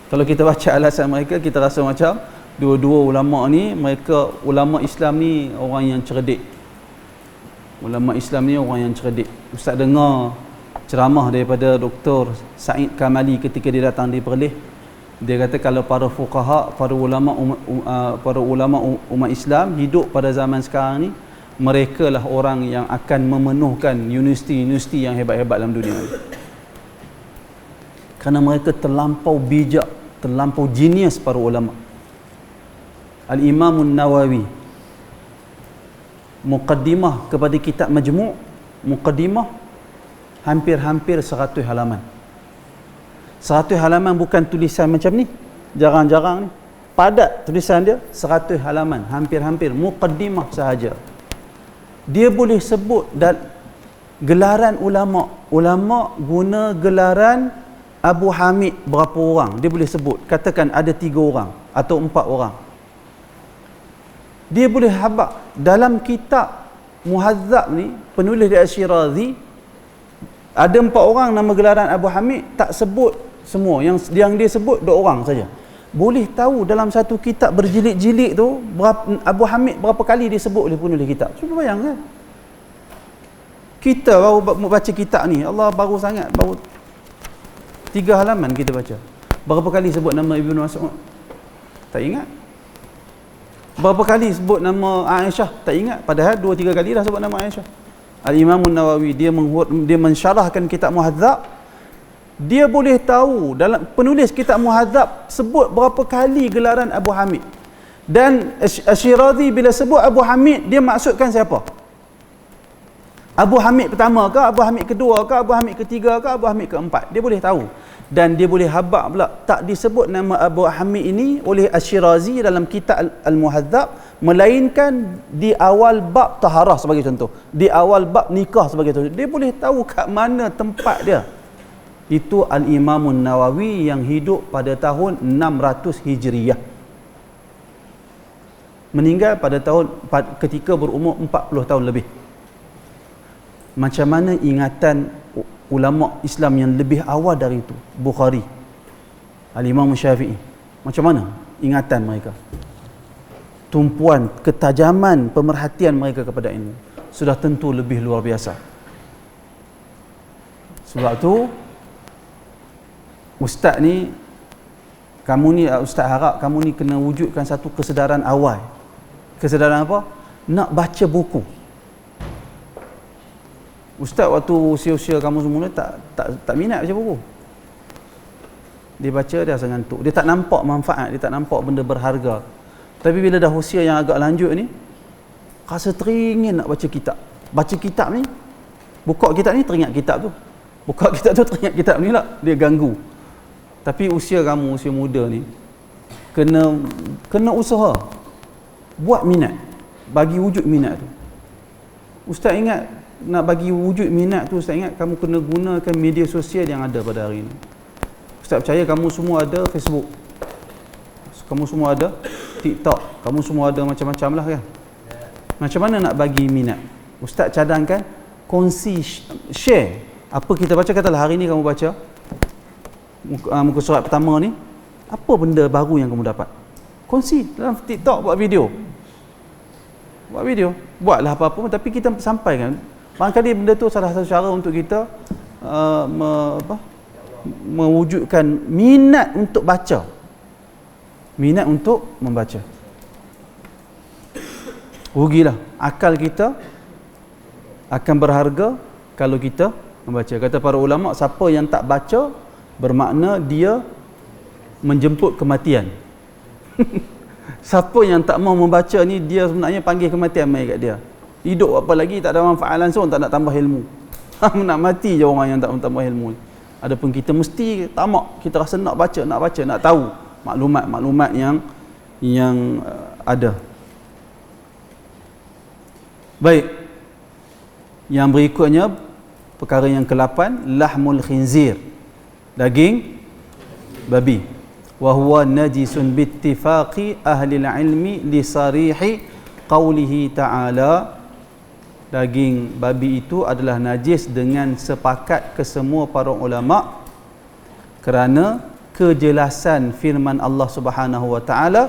Kalau kita baca alasan mereka, kita rasa macam dua-dua ulama ni, mereka ulama Islam ni orang yang cerdik. Ulama Islam ni orang yang cerdik. Ustaz dengar ceramah daripada Dr. Said Kamali ketika dia datang di Perlis. Dia kata kalau para fuqaha, para ulama umat Islam hidup pada zaman sekarang ni, mereka lah orang yang akan memenuhkan universiti-universiti yang hebat-hebat dalam dunia ni. Kerana mereka terlampau bijak, terlampau jenius para ulama. Al-Imam Nawawi, muqaddimah kepada kitab Majmu', muqaddimah hampir-hampir 100 halaman. 100 halaman bukan tulisan macam ni, jarang-jarang ni. Padat tulisan dia, 100 halaman, hampir-hampir muqaddimah sahaja. Dia boleh sebut gelaran ulama. Ulama guna gelaran Abu Hamid berapa orang, dia boleh sebut. Katakan ada 3 orang atau 4 orang. Dia boleh habaq dalam kitab Muhadzab ni, penulis dia Asy-Syirazi, ada 4 orang nama gelaran Abu Hamid, tak sebut semua. Yang dia sebut 2 orang saja. Boleh tahu dalam satu kitab berjilid-jilid tu Abu Hamid berapa kali disebut oleh penulis kitab. Cuba bayangkan. Kita baru baca kitab ni, Allah baru sangat, baru 3 halaman kita baca. Berapa kali sebut nama Ibnu Mas'ud? Tak ingat. Berapa kali sebut nama Aisyah? Tak ingat. Padahal 2-3 kali dah sebut nama Aisyah. Al-Imam Nawawi dia mensyarahkan kitab Muhadzab. Dia boleh tahu dalam penulis kitab Muhadzab sebut berapa kali gelaran Abu Hamid. Dan Asy-Syirazi bila sebut Abu Hamid, dia maksudkan siapa? Abu Hamid pertama ke, Abu Hamid kedua ke, Abu Hamid ketiga ke, Abu Hamid keempat. Dia boleh tahu. Dan dia boleh habaq pula tak disebut nama Abu Hamid ini oleh Asy-Syirazi dalam kitab Al-Muhadzab, melainkan di awal bab taharah sebagai contoh, di awal bab nikah sebagai contoh. Dia boleh tahu kat mana tempat dia. Itu Al-Imam Nawawi yang hidup pada tahun 600 Hijriyah. Meninggal pada tahun ketika berumur 40 tahun lebih. Macam mana ingatan ulama Islam yang lebih awal dari itu? Bukhari, Al-Imam Syafi'i. Macam mana ingatan mereka? Tumpuan, ketajaman pemerhatian mereka kepada ilmu sudah tentu lebih luar biasa. Sebab tu Ustaz ni, kamu ni, Ustaz harap kamu ni kena wujudkan satu kesedaran awal. Kesedaran apa? Nak baca buku. Ustaz waktu usia-usia kamu semula tak minat baca buku. Dia baca, dia rasa ngantuk. Dia tak nampak manfaat, dia tak nampak benda berharga. Tapi bila dah usia yang agak lanjut ni, rasa teringin nak baca kitab. Baca kitab ni, buka kitab ni teringat kitab tu. Buka kitab tu teringat kitab ni lah. Dia ganggu. Tapi usia kamu, usia muda ni, kena usaha. Buat minat. Bagi wujud minat tu. Ustaz ingat, nak bagi wujud minat tu, Ustaz ingat kamu kena gunakan media sosial yang ada pada hari ni. Ustaz percaya kamu semua ada Facebook. Kamu semua ada TikTok. Kamu semua ada macam-macam lah kan. Macam mana nak bagi minat? Ustaz cadangkan, kongsi, share. Apa kita baca, katalah hari ni kamu baca muka surat pertama ni, apa benda baru yang kamu dapat? Kongsi dalam TikTok, buat video. Buatlah apa-apa, tapi kita sampaikan. Barangkali benda tu salah satu cara untuk kita mewujudkan minat untuk baca. Minat untuk membaca. rugilah. Akal kita akan berharga kalau kita membaca. Kata para ulama, siapa yang tak baca bermakna dia menjemput kematian. Siapa yang tak mau membaca ni, dia sebenarnya panggil kematian mai kat dia. Hidup apa lagi, tak ada manfaat langsung, tak nak tambah ilmu. Nak mati je orang yang tak tambah ilmu. Adapun kita mesti tamak, kita rasa nak baca, nak tahu maklumat-maklumat yang ada. Baik. Yang berikutnya perkara yang ke-8, lahmul khinzir. Daging babi. Wa huwa najisun bittifaqi ahli ilmi li sarihi qawlihi ta'ala. Daging babi itu adalah najis dengan sepakat kesemua para ulama kerana kejelasan firman Allah Subhanahu wa taala,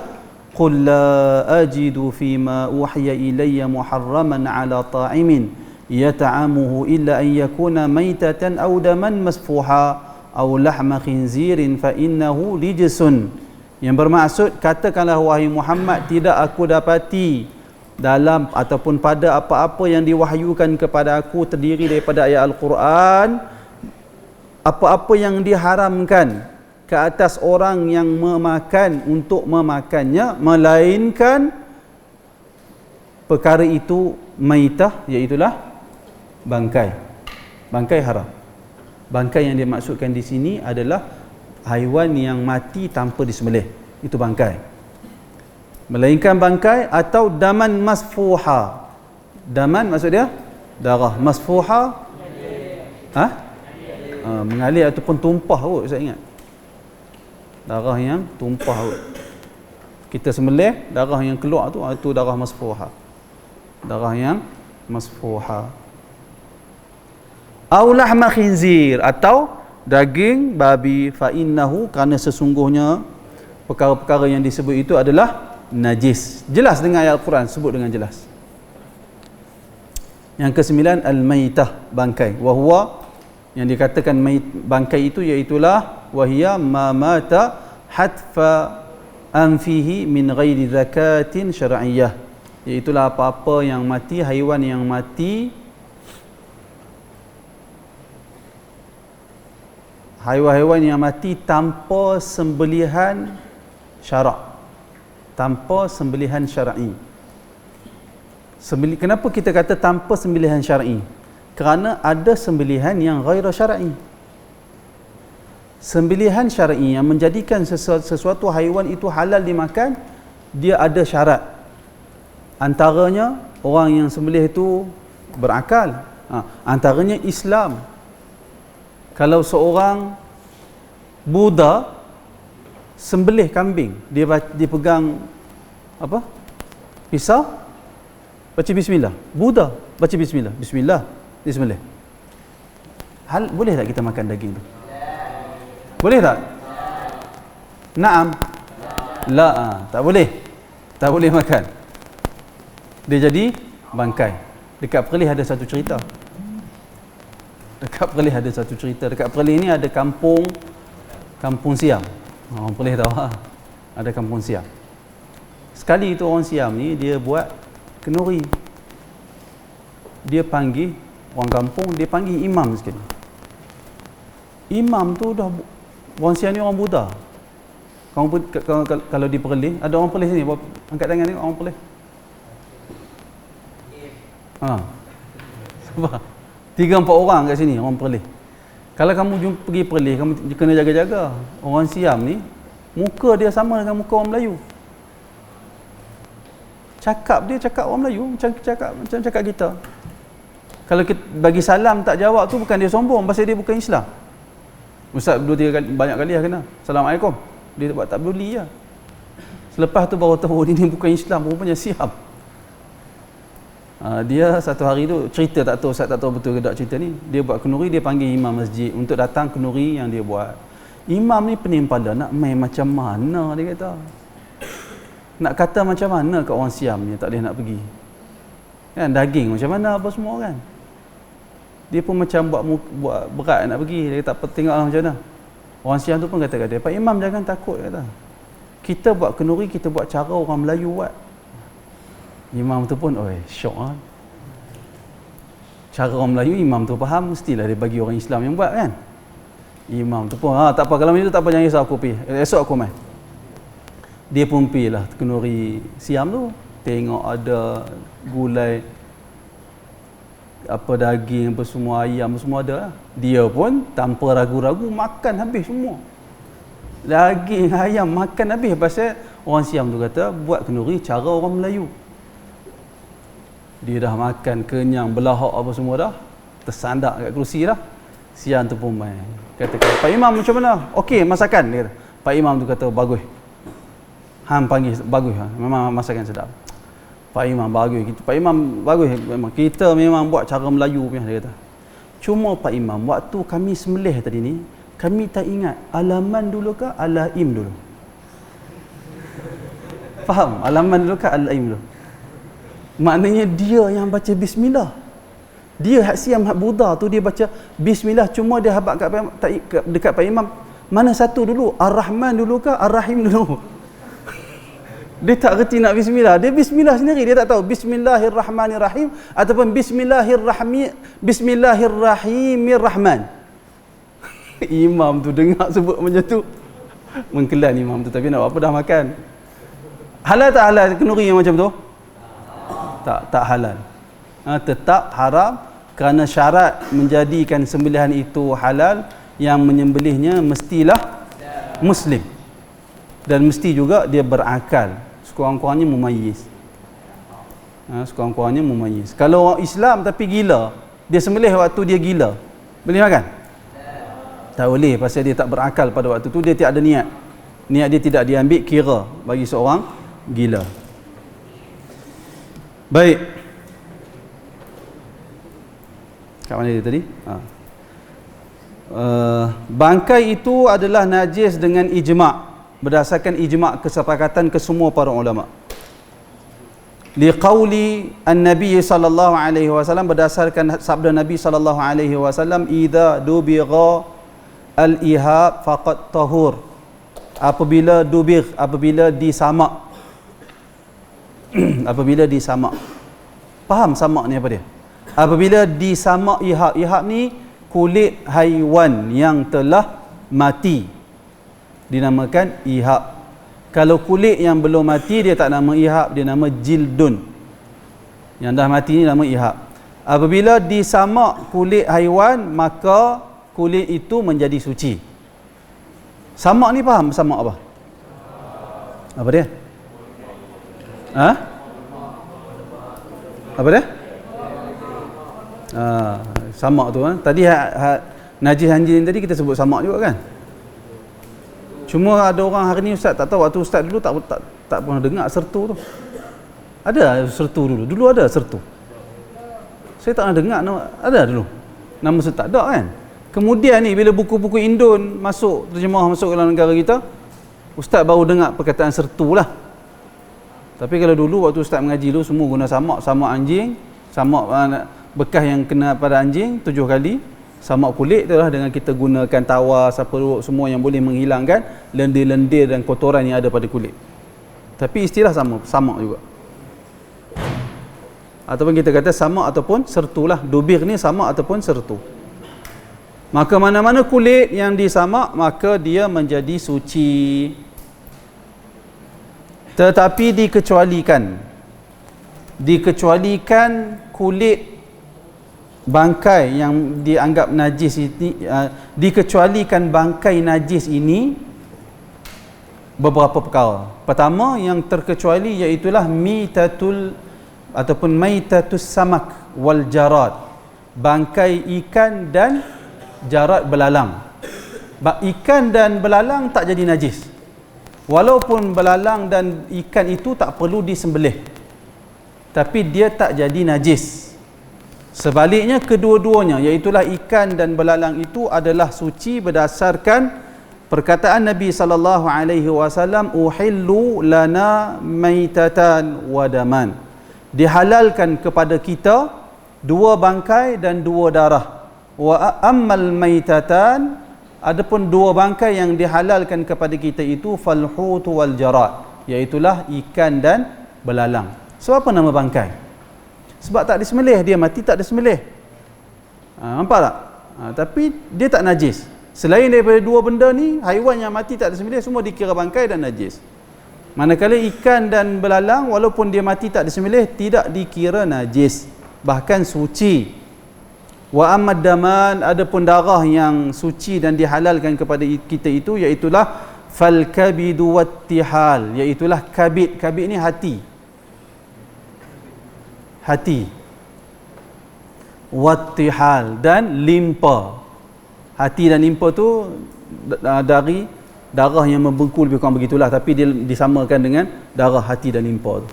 qul la ajidu fima uhiya ilayya muharraman ala ta'imin yata'amuhu illa an yakuna maitatan aw daman masfuha aw lahma khinzirin fa innahu rijsun. Yang bermaksud, katakanlah wahai Muhammad, tidak aku dapati dalam ataupun pada apa-apa yang diwahyukan kepada aku terdiri daripada ayat Al-Quran, apa-apa yang diharamkan ke atas orang yang memakan untuk memakannya, melainkan perkara itu maitah, iaitulah bangkai. Bangkai haram. Bangkai yang dimaksudkan di sini adalah haiwan yang mati tanpa disembelih, itu bangkai. Melainkan bangkai atau daman masfuha. Daman maksud dia darah, masfuha mengalir ataupun tumpah kot, saya ingat. Darah yang tumpah kot. Kita sembelih, darah yang keluar tu, itu darah masfuha. Darah yang masfuha. Au lahma khinzir, atau daging babi, fa innahu, kerana sesungguhnya perkara-perkara yang disebut itu adalah najis. Jelas dengan ayat Al-Quran, sebut dengan jelas. Yang ke-9, al-maitah, bangkai. Wahuwa, yang dikatakan bangkai itu iaitulah wahia ma mata hatfa anfihi min ghairi zakatin syar'iyyah. Iaitulah apa-apa yang mati, haiwan yang mati, haiwan-haiwan yang mati tanpa sembelihan syarak, tanpa sembelihan syar'i. Kenapa kita kata tanpa sembelihan syar'i? Kerana ada sembelihan yang ghaira syar'i. Sembelihan syar'i yang menjadikan sesuatu haiwan itu halal dimakan, dia ada syarat. Antaranya orang yang sembelih itu berakal. Antaranya Islam. Kalau seorang Buddha sembelih kambing, dia pegang apa? Pisau, baca bismillah. Buddha baca bismillah. Bismillah, dia sembelih. Boleh tak kita makan daging tu? Boleh tak? Naam. La, tak boleh. Tak boleh makan. Dia jadi bangkai. Dekat Perlis ada satu cerita. Dekat Perlis ni ada kampung Siam. Orang Perlis tahu lah. Ada kampung Siam. Sekali itu orang Siam ni dia buat kenuri. Dia panggil orang kampung, dia panggil imam sekali. Imam tu dah, orang Siam ni orang Buddha. Kalau di Perlis, ada orang Perlis ni, angkat tangan ni orang Perlis. Sebab 3-4 orang kat sini orang Perlis. Kalau kamu pergi Perlis, kamu kena jaga-jaga. Orang Siam ni muka dia sama dengan muka orang Melayu. Cakap orang Melayu macam cakap kita. Kalau kita bagi salam tak jawab tu bukan dia sombong, pasal dia bukan Islam. Ustaz 2-3 kali, banyak kali dah kena. Assalamualaikum. Dia buat tak peduli je. Selepas tu baru tahu ini bukan Islam, rupanya Siam. Dia satu hari tu cerita, tak tahu Ustaz tak tahu betul ke tak cerita ni. Dia buat kenuri, dia panggil imam masjid untuk datang kenuri yang dia buat. Imam ni pening pada nak main macam mana, dia kata. Nak kata macam mana kat orang Siam ni tak boleh nak pergi. Kan daging macam mana apa semua kan. Dia pun macam buat berat nak pergi. Dia kata tengoklah macam mana. Orang Siam tu pun kata Pak Imam jangan takut, kata. Kita buat kenuri, kita buat cara orang Melayu buat. Imam tu pun syok lah. Cara orang Melayu imam tu faham, mestilah dia bagi orang Islam yang buat kan. Imam tu pun tak apa, kalau macam tu tak apa, jangan risau, aku pergi esok aku main. Dia pun pergi lah kenduri siam tu, tengok ada gulai apa, daging apa semua, ayam semua ada lah. Dia pun tanpa ragu-ragu makan habis semua, daging ayam makan habis. Pasal orang siam tu kata buat kenduri cara orang Melayu. Dia dah makan kenyang, belahak apa semua dah, tersandak kat kerusi dah. Siang tu pun main. Kata, Pak Imam macam mana? Okey masakan, dia kata. Pak Imam tu kata bagus. Hang panggil bagus, memang masakan sedap. Pak Imam bagus. Pak Imam bagus memang. Kita memang buat cara Melayu punya, dia kata. Cuma Pak Imam, waktu kami sembelih tadi ni, kami tak ingat alaman dulu ke alaim dulu. Faham? Alaman dulu ke alaim dulu. Maknanya dia yang baca bismillah. Dia hak siam hak Buddha tu dia baca bismillah, cuma dia habaq dekat Pak Imam, mana satu dulu? Ar-Rahman dulu ke Ar-Rahim dulu? Dia tak reti nak bismillah. Dia bismillah sendiri, dia tak tahu Bismillahirrahmanirrahim ataupun Bismillahirrahmanirrahim. Imam tu dengar sebut macam tu, mengkelan imam tu, tapi nak apa dah makan. Halal tak halal kenduri yang macam tu? Tak halal. Tetap haram, kerana syarat menjadikan sembelihan itu halal, yang menyembelihnya mestilah Muslim, dan mesti juga dia berakal, sekurang-kurangnya mumayyiz. Sekurang-kurangnya mumayyiz. Kalau orang Islam tapi gila, dia sembelih waktu dia gila, boleh makan? Tak boleh, pasal dia tak berakal pada waktu tu, dia tidak ada niat. Niat dia tidak diambil kira bagi seorang gila. Baik. Kat mana dia tadi? Bangkai itu adalah najis dengan ijma', berdasarkan ijma' kesepakatan kesemua para ulama. Liqauli an-nabi sallallahu alaihi wasallam, berdasarkan sabda Nabi sallallahu alaihi wasallam, idza dubigha al-ihab faqad tahur. Apabila dubigh, apabila disamak. Apabila disamak. Faham samak ni apa dia? Apabila disamak ihab. Ihab ni kulit haiwan yang telah mati, dinamakan ihab. Kalau kulit yang belum mati, dia tak nama ihab, dia nama jildun. Yang dah mati ni nama ihab. Apabila disamak kulit haiwan, maka kulit itu menjadi suci. Samak ni faham samak apa? Apa dia? Apa dia? Samak tu tadi najis anjing tadi kita sebut samak juga kan. Cuma ada orang hari ni ustaz tak tahu, waktu ustaz dulu tak pernah dengar sertu tu. Ada sertu dulu. Dulu ada sertu. Saya tak pernah dengar ada dulu. Nama sertu tak ada kan. Kemudian ni bila buku-buku Indon terjemah masuk ke dalam negara kita, ustaz baru dengar perkataan sertu lah. Tapi kalau dulu waktu ustaz mengaji dulu semua guna samak anjing, samak bekas yang kena pada anjing 7 kali, samak kulit tu lah dengan kita gunakan tawa, saperuk, semua yang boleh menghilangkan lendir-lendir dan kotoran yang ada pada kulit. Tapi istilah samak juga. Ataupun kita kata samak ataupun sertu lah. Dubir ni samak ataupun sertu. Maka mana-mana kulit yang disamak, maka dia menjadi suci. Tetapi dikecualikan kulit bangkai yang dianggap najis ini, dikecualikan bangkai najis ini beberapa perkara. Pertama yang terkecuali iaitulah mitatul ataupun maitatus samak wal jarad, bangkai ikan dan jarad belalang. Ikan dan belalang tak jadi najis, walaupun belalang dan ikan itu tak perlu disembelih, tapi dia tak jadi najis. Sebaliknya kedua-duanya, iaitulah ikan dan belalang itu adalah suci berdasarkan perkataan Nabi sallallahu alaihi wasallam, uhillu lana maitatan wa daman. Dihalalkan kepada kita 2 bangkai dan 2 darah. Wa ammal maitatan, adapun 2 bangkai yang dihalalkan kepada kita itu falhut wal jarad, iaitulah ikan dan belalang. Sebab apa nama bangkai? Sebab tak disembelih, dia mati tak disembelih. Nampak tak? Tapi dia tak najis. Selain daripada dua benda ni, haiwan yang mati tak disembelih semua dikira bangkai dan najis. Manakala ikan dan belalang walaupun dia mati tak disembelih tidak dikira najis, bahkan suci. Wa amad daman, adapun darah yang suci dan dihalalkan kepada kita itu iaitulah fal kabidu wattihal, iaitulah kabid. Kabid ni hati. Hati. Wattihal dan limpa. Hati dan limpa tu dari darah yang membengkul, lebih kurang begitulah, tapi dia disamakan dengan darah hati dan limpa tu.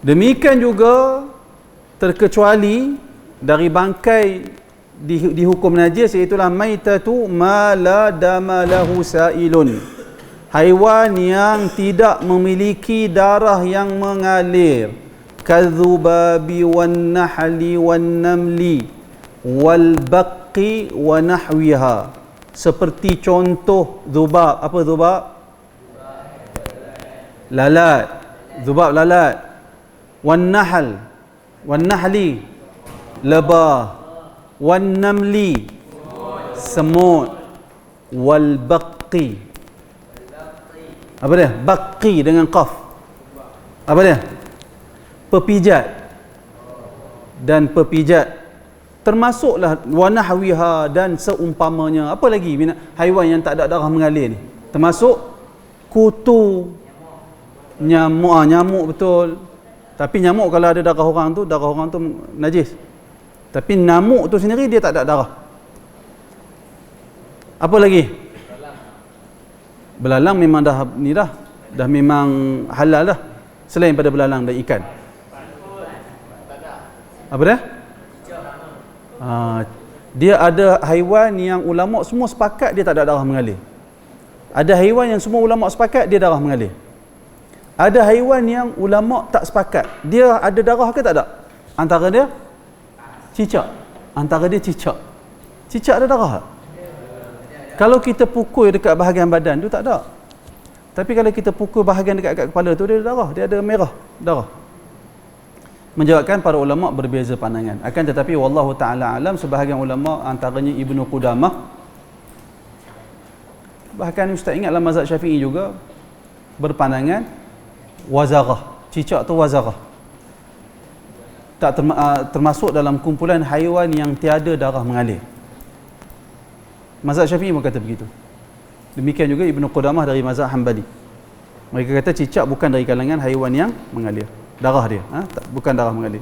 Demikian juga terkecuali dari bangkai dihukum najis, iaitulah maitatu ma la dama lahu sailun, haiwan yang tidak memiliki darah yang mengalir, kadzubabi wan nahli wan namli wal baqi wa nahwiha, seperti contoh zubab. Apa zubab? Lalat. Zubab lalat. Wan nahl, wan nahli lebah, wan namli semut, wal baqi. Apa dia? Baqi dengan qaf. Apa dia? Pepijat dan pepijat, termasuklah wanahwiha dan seumpamanya. Apa lagi haiwan yang tak ada darah mengalir ni? Termasuk kutu, nyamuk. Nyamuk betul, tapi nyamuk kalau ada darah orang tu najis. Tapi nyamuk tu sendiri dia tak ada darah. Apa lagi? Belalang memang dah memang halal dah, selain pada belalang dan ikan. Apa dia? Dia ada haiwan yang ulama semua sepakat dia tak ada darah mengalir. Ada haiwan yang semua ulama sepakat dia darah mengalir. Ada haiwan yang ulama tak sepakat dia ada darah ke tak ada. Antara dia cicak. Cicak ada darah tak? Kalau kita pukul dekat bahagian badan tu tak ada. Tapi kalau kita pukul bahagian dekat kepala tu dia ada darah, dia ada merah darah. Menjawabkan para ulama berbeza pandangan. Akan tetapi wallahu taala alam, sebahagian ulama antaranya Ibnu Qudamah, bahkan ustaz ingatlah mazhab Syafi'i juga berpandangan wazarah. Cicak tu wazarah. Tak termasuk dalam kumpulan haiwan yang tiada darah mengalir. Mazhab Syafi'i pun kata begitu. Demikian juga Ibnu Qudamah dari mazhab Hanbali. Mereka kata cicak bukan dari kalangan haiwan yang mengalir darah dia, bukan darah mengalir.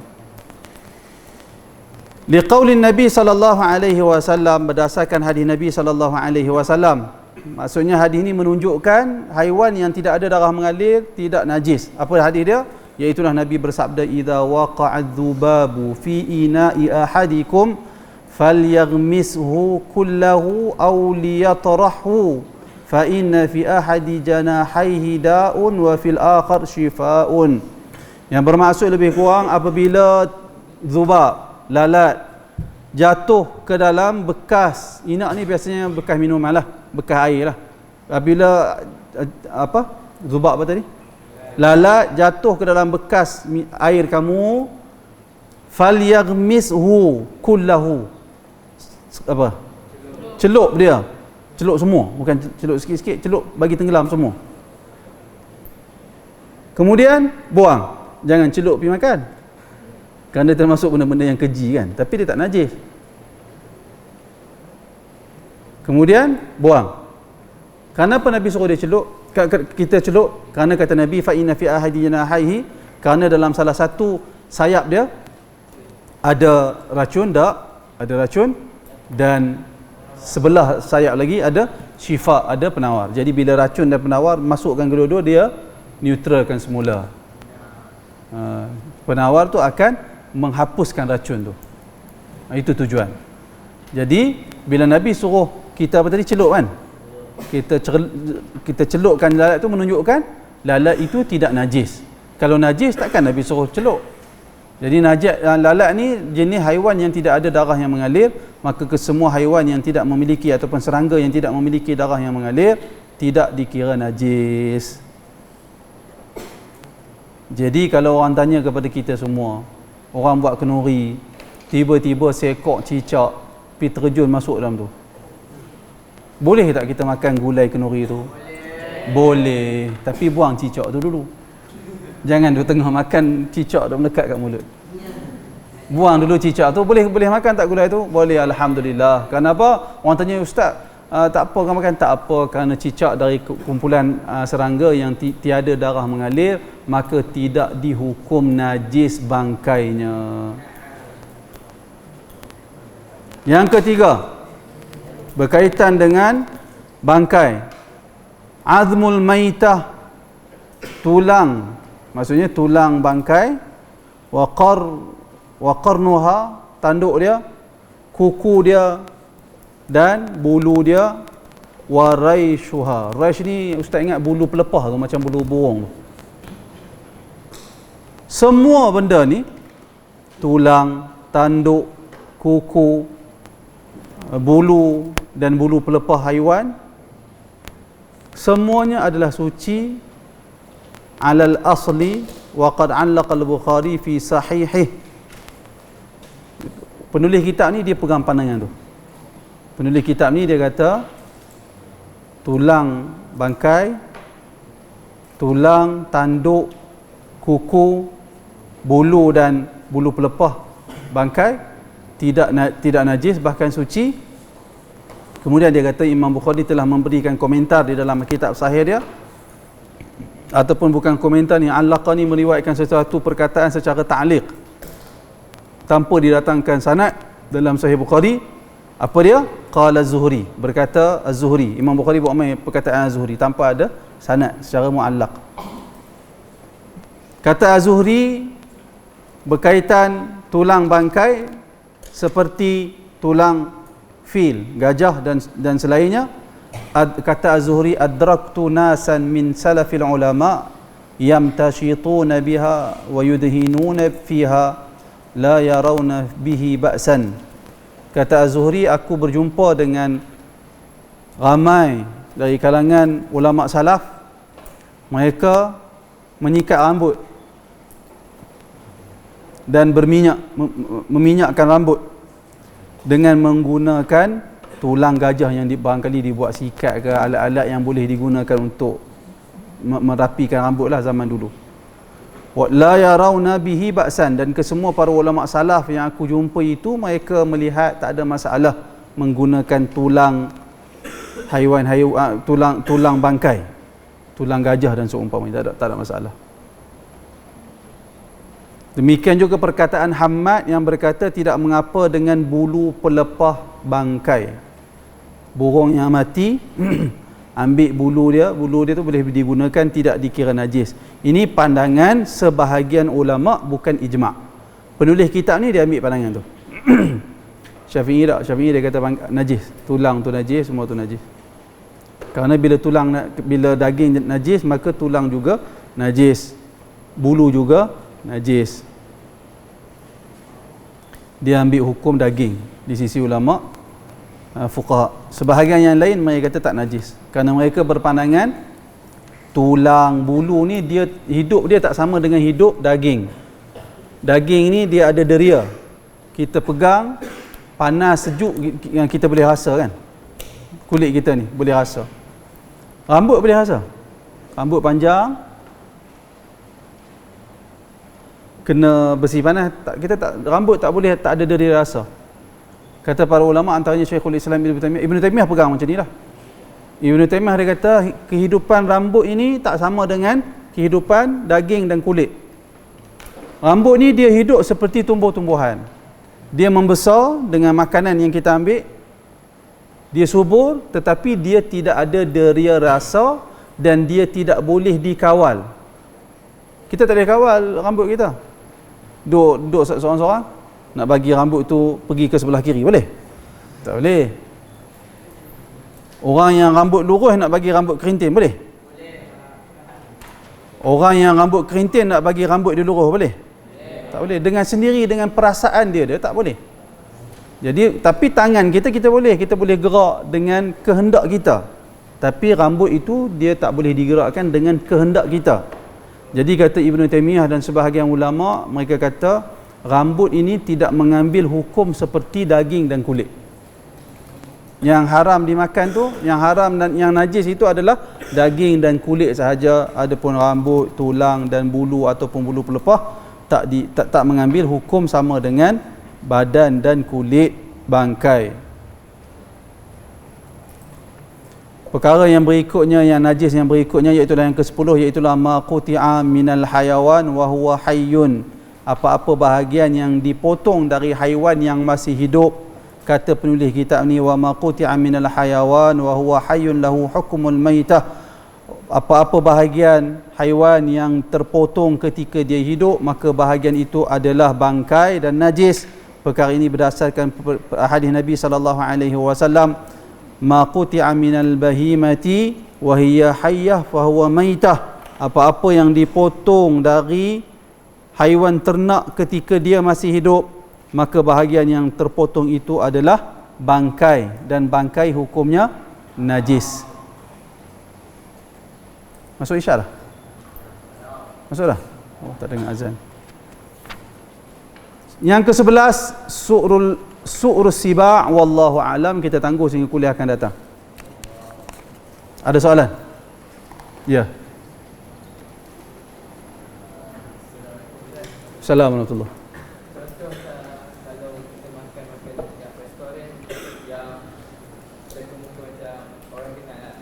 Liqaulin Nabi sallallahu alaihi wasallam, berdasarkan hadis Nabi sallallahu alaihi wasallam. Maksudnya hadis ini menunjukkan haiwan yang tidak ada darah mengalir tidak najis. Apa hadis dia? Iaitulah Nabi bersabda, idza waqa'adz dzubabu fi ina'i ahadikum falyaghmishu kullahu aw liyatrahu fa inna fi ahadi janahaihi da'un wa fil akhar shifaa'un. Yang bermaksud lebih kurang apabila zubab, lalat jatuh ke dalam bekas inak ni, biasanya bekas minuman lah, bekas air lah. Apabila zubab apa tadi? Lalat jatuh ke dalam bekas air kamu, falyaghmishu kullahu. Apa? Celup dia. Celup semua, bukan celup sikit-sikit, celup bagi tenggelam semua. Kemudian buang. Jangan celup pergi makan, kerana termasuk benda-benda yang keji kan, tapi dia tak najis. Kemudian buang. Kenapa Nabi suruh dia celup? Kita celup kerana kata Nabi fa inna fi ahadi janahaihi, kerana dalam salah satu sayap dia ada racun, ada racun, dan sebelah sayap lagi ada syifa, ada penawar. Jadi bila racun dan penawar masukkan kedua-dua, dia neutralkan semula. Penawar tu akan menghapuskan racun tu. Itu tujuan. Jadi bila Nabi suruh kita apa tadi, celup kan, kita celupkan lalat tu menunjukkan lalat itu tidak najis. Kalau najis takkan Nabi suruh celup. Jadi lalat ni jenis haiwan yang tidak ada darah yang mengalir, maka kesemua haiwan yang tidak memiliki ataupun serangga yang tidak memiliki darah yang mengalir tidak dikira najis. Jadi kalau orang tanya kepada kita semua, orang buat kenduri, tiba-tiba seekor cicak pergi terjun masuk dalam tu, boleh tak kita makan gulai kenduri tu? Boleh. Tapi buang cicak tu dulu. Jangan duduk tengah makan cicak tu melekat kat mulut. Buang dulu cicak tu. Boleh makan tak gulai tu? Boleh, alhamdulillah. Kenapa? Orang tanya, ustaz, tak apa kan makan? Tak apa, kerana cicak dari kumpulan serangga yang tiada darah mengalir, maka tidak dihukum najis bangkainya. Yang ketiga, berkaitan dengan bangkai, azmul maitah, tulang, maksudnya tulang bangkai, wa qarnuha, tanduk dia, kuku dia dan bulu dia, wa raishuha. Raish ni ustaz ingat bulu pelepah tu, macam bulu burung. Semua benda ni, tulang, tanduk, kuku, bulu dan bulu pelepah haiwan, semuanya adalah suci alal asli. Wa qad 'allaqa al-Bukhari fi sahihih. Penulis kitab ni dia pegang pandangan tu. Penulis kitab ni dia kata tulang bangkai, tulang, tanduk, kuku, bulu dan bulu pelepah bangkai tidak najis, bahkan suci. Kemudian dia kata Imam Bukhari telah memberikan komentar di dalam kitab sahih dia, ataupun bukan komentar ni, Al-Laqani meriwayatkan sesuatu perkataan secara ta'liq tanpa didatangkan sanad dalam sahih Bukhari. Apa dia? Qala Az-Zuhri, berkata Az-Zuhri. Imam Bukhari buat main perkataan Az-Zuhri tanpa ada sanad, secara mu'allaq. Kata Az-Zuhri berkaitan tulang bangkai seperti tulang fil, gajah dan selainnya. Kata Az-Zuhri, adraktu nasan min salafil ulama yamtashituna biha wa yudhinuna fiha la yarawna bihi ba'san. Kata Az-Zuhri, aku berjumpa dengan ramai dari kalangan ulama salaf, mereka menyikat rambut dan meminyakkan rambut dengan menggunakan tulang gajah yang barangkali dibuat sikat ke, alat-alat yang boleh digunakan untuk merapikan rambut lah zaman dulu. La yarawna bihi ba'san, dan kesemua para ulama salaf yang aku jumpa itu, mereka melihat tak ada masalah menggunakan tulang haiwan, tulang bangkai, tulang gajah dan seumpamanya, tak ada masalah. Demikian juga perkataan Hammad yang berkata tidak mengapa dengan bulu pelepah bangkai. Burung yang mati ambil bulu dia tu boleh digunakan, tidak dikira najis. Ini pandangan sebahagian ulama, bukan ijma'. Penulis kitab ni dia ambil pandangan tu. Syafi'i dia kata najis, tulang tu najis, semua tu najis. Kerana bila daging najis, maka tulang juga najis, bulu juga najis. Dia ambil hukum daging di sisi ulama fuqaha. Sebahagian yang lain mereka kata tak najis, kerana mereka berpandangan tulang, bulu ni hidup dia tak sama dengan hidup daging. Daging ni dia ada deria, kita pegang panas sejuk yang kita boleh rasa kan, kulit kita ni boleh rasa. Rambut boleh rasa, rambut panjang kena besi panas, rambut tak boleh, tak ada deria rasa. Kata para ulama, antaranya Syekhul Islam Ibn Taymiyah pegang macam ni lah. Ibn Taymiyah dia kata kehidupan rambut ini tak sama dengan kehidupan daging dan kulit. Rambut ni dia hidup seperti tumbuh-tumbuhan, dia membesar dengan makanan yang kita ambil, dia subur, tetapi dia tidak ada deria rasa dan dia tidak boleh dikawal. Kita tak boleh kawal rambut kita. Duduk seorang-seorang, nak bagi rambut tu pergi ke sebelah kiri, boleh? Tak boleh. Orang yang rambut lurus nak bagi rambut kerintin, boleh? Orang yang rambut kerintin nak bagi rambut dia lurus, boleh? Tak boleh. Dengan sendiri, dengan perasaan dia tak boleh. Jadi, tapi tangan kita boleh gerak dengan kehendak kita. Tapi rambut itu dia tak boleh digerakkan dengan kehendak kita. Jadi kata Ibn Taymiyah dan sebahagian ulama, mereka kata rambut ini tidak mengambil hukum seperti daging dan kulit. Yang haram dimakan tu, yang haram dan yang najis itu adalah daging dan kulit sahaja. Adapun rambut, tulang dan bulu ataupun bulu pelepah tak mengambil hukum sama dengan badan dan kulit bangkai. Perkara yang berikutnya, yang najis yang berikutnya, iaitu yang ke-10, iaitu ma quti'a minal hayawan wa huwa hayyun. Apa-apa bahagian yang dipotong dari haiwan yang masih hidup. Kata penulis kitab ni, wa ma quti'a minal hayawan wa huwa hayyun lahu hukmul maitah. Apa-apa bahagian haiwan yang terpotong ketika dia hidup, maka bahagian itu adalah bangkai dan najis. Perkara ini berdasarkan hadis Nabi sallallahu alaihi wasallam, ma quti'a minal bahimati wa hiya hayyah fa huwa maitah. Apa-apa yang dipotong dari haiwan ternak ketika dia masih hidup, maka bahagian yang terpotong itu adalah bangkai, dan bangkai hukumnya najis. Masuk isyak dah? Masuk dah? Oh, tak dengar azan. Yang ke-11, su'rus siba', wallahu alam. Kita tangguh sehingga kuliah akan datang. Ada soalan? Ya. Assalamualaikum warahmatullahi wabarakatuh.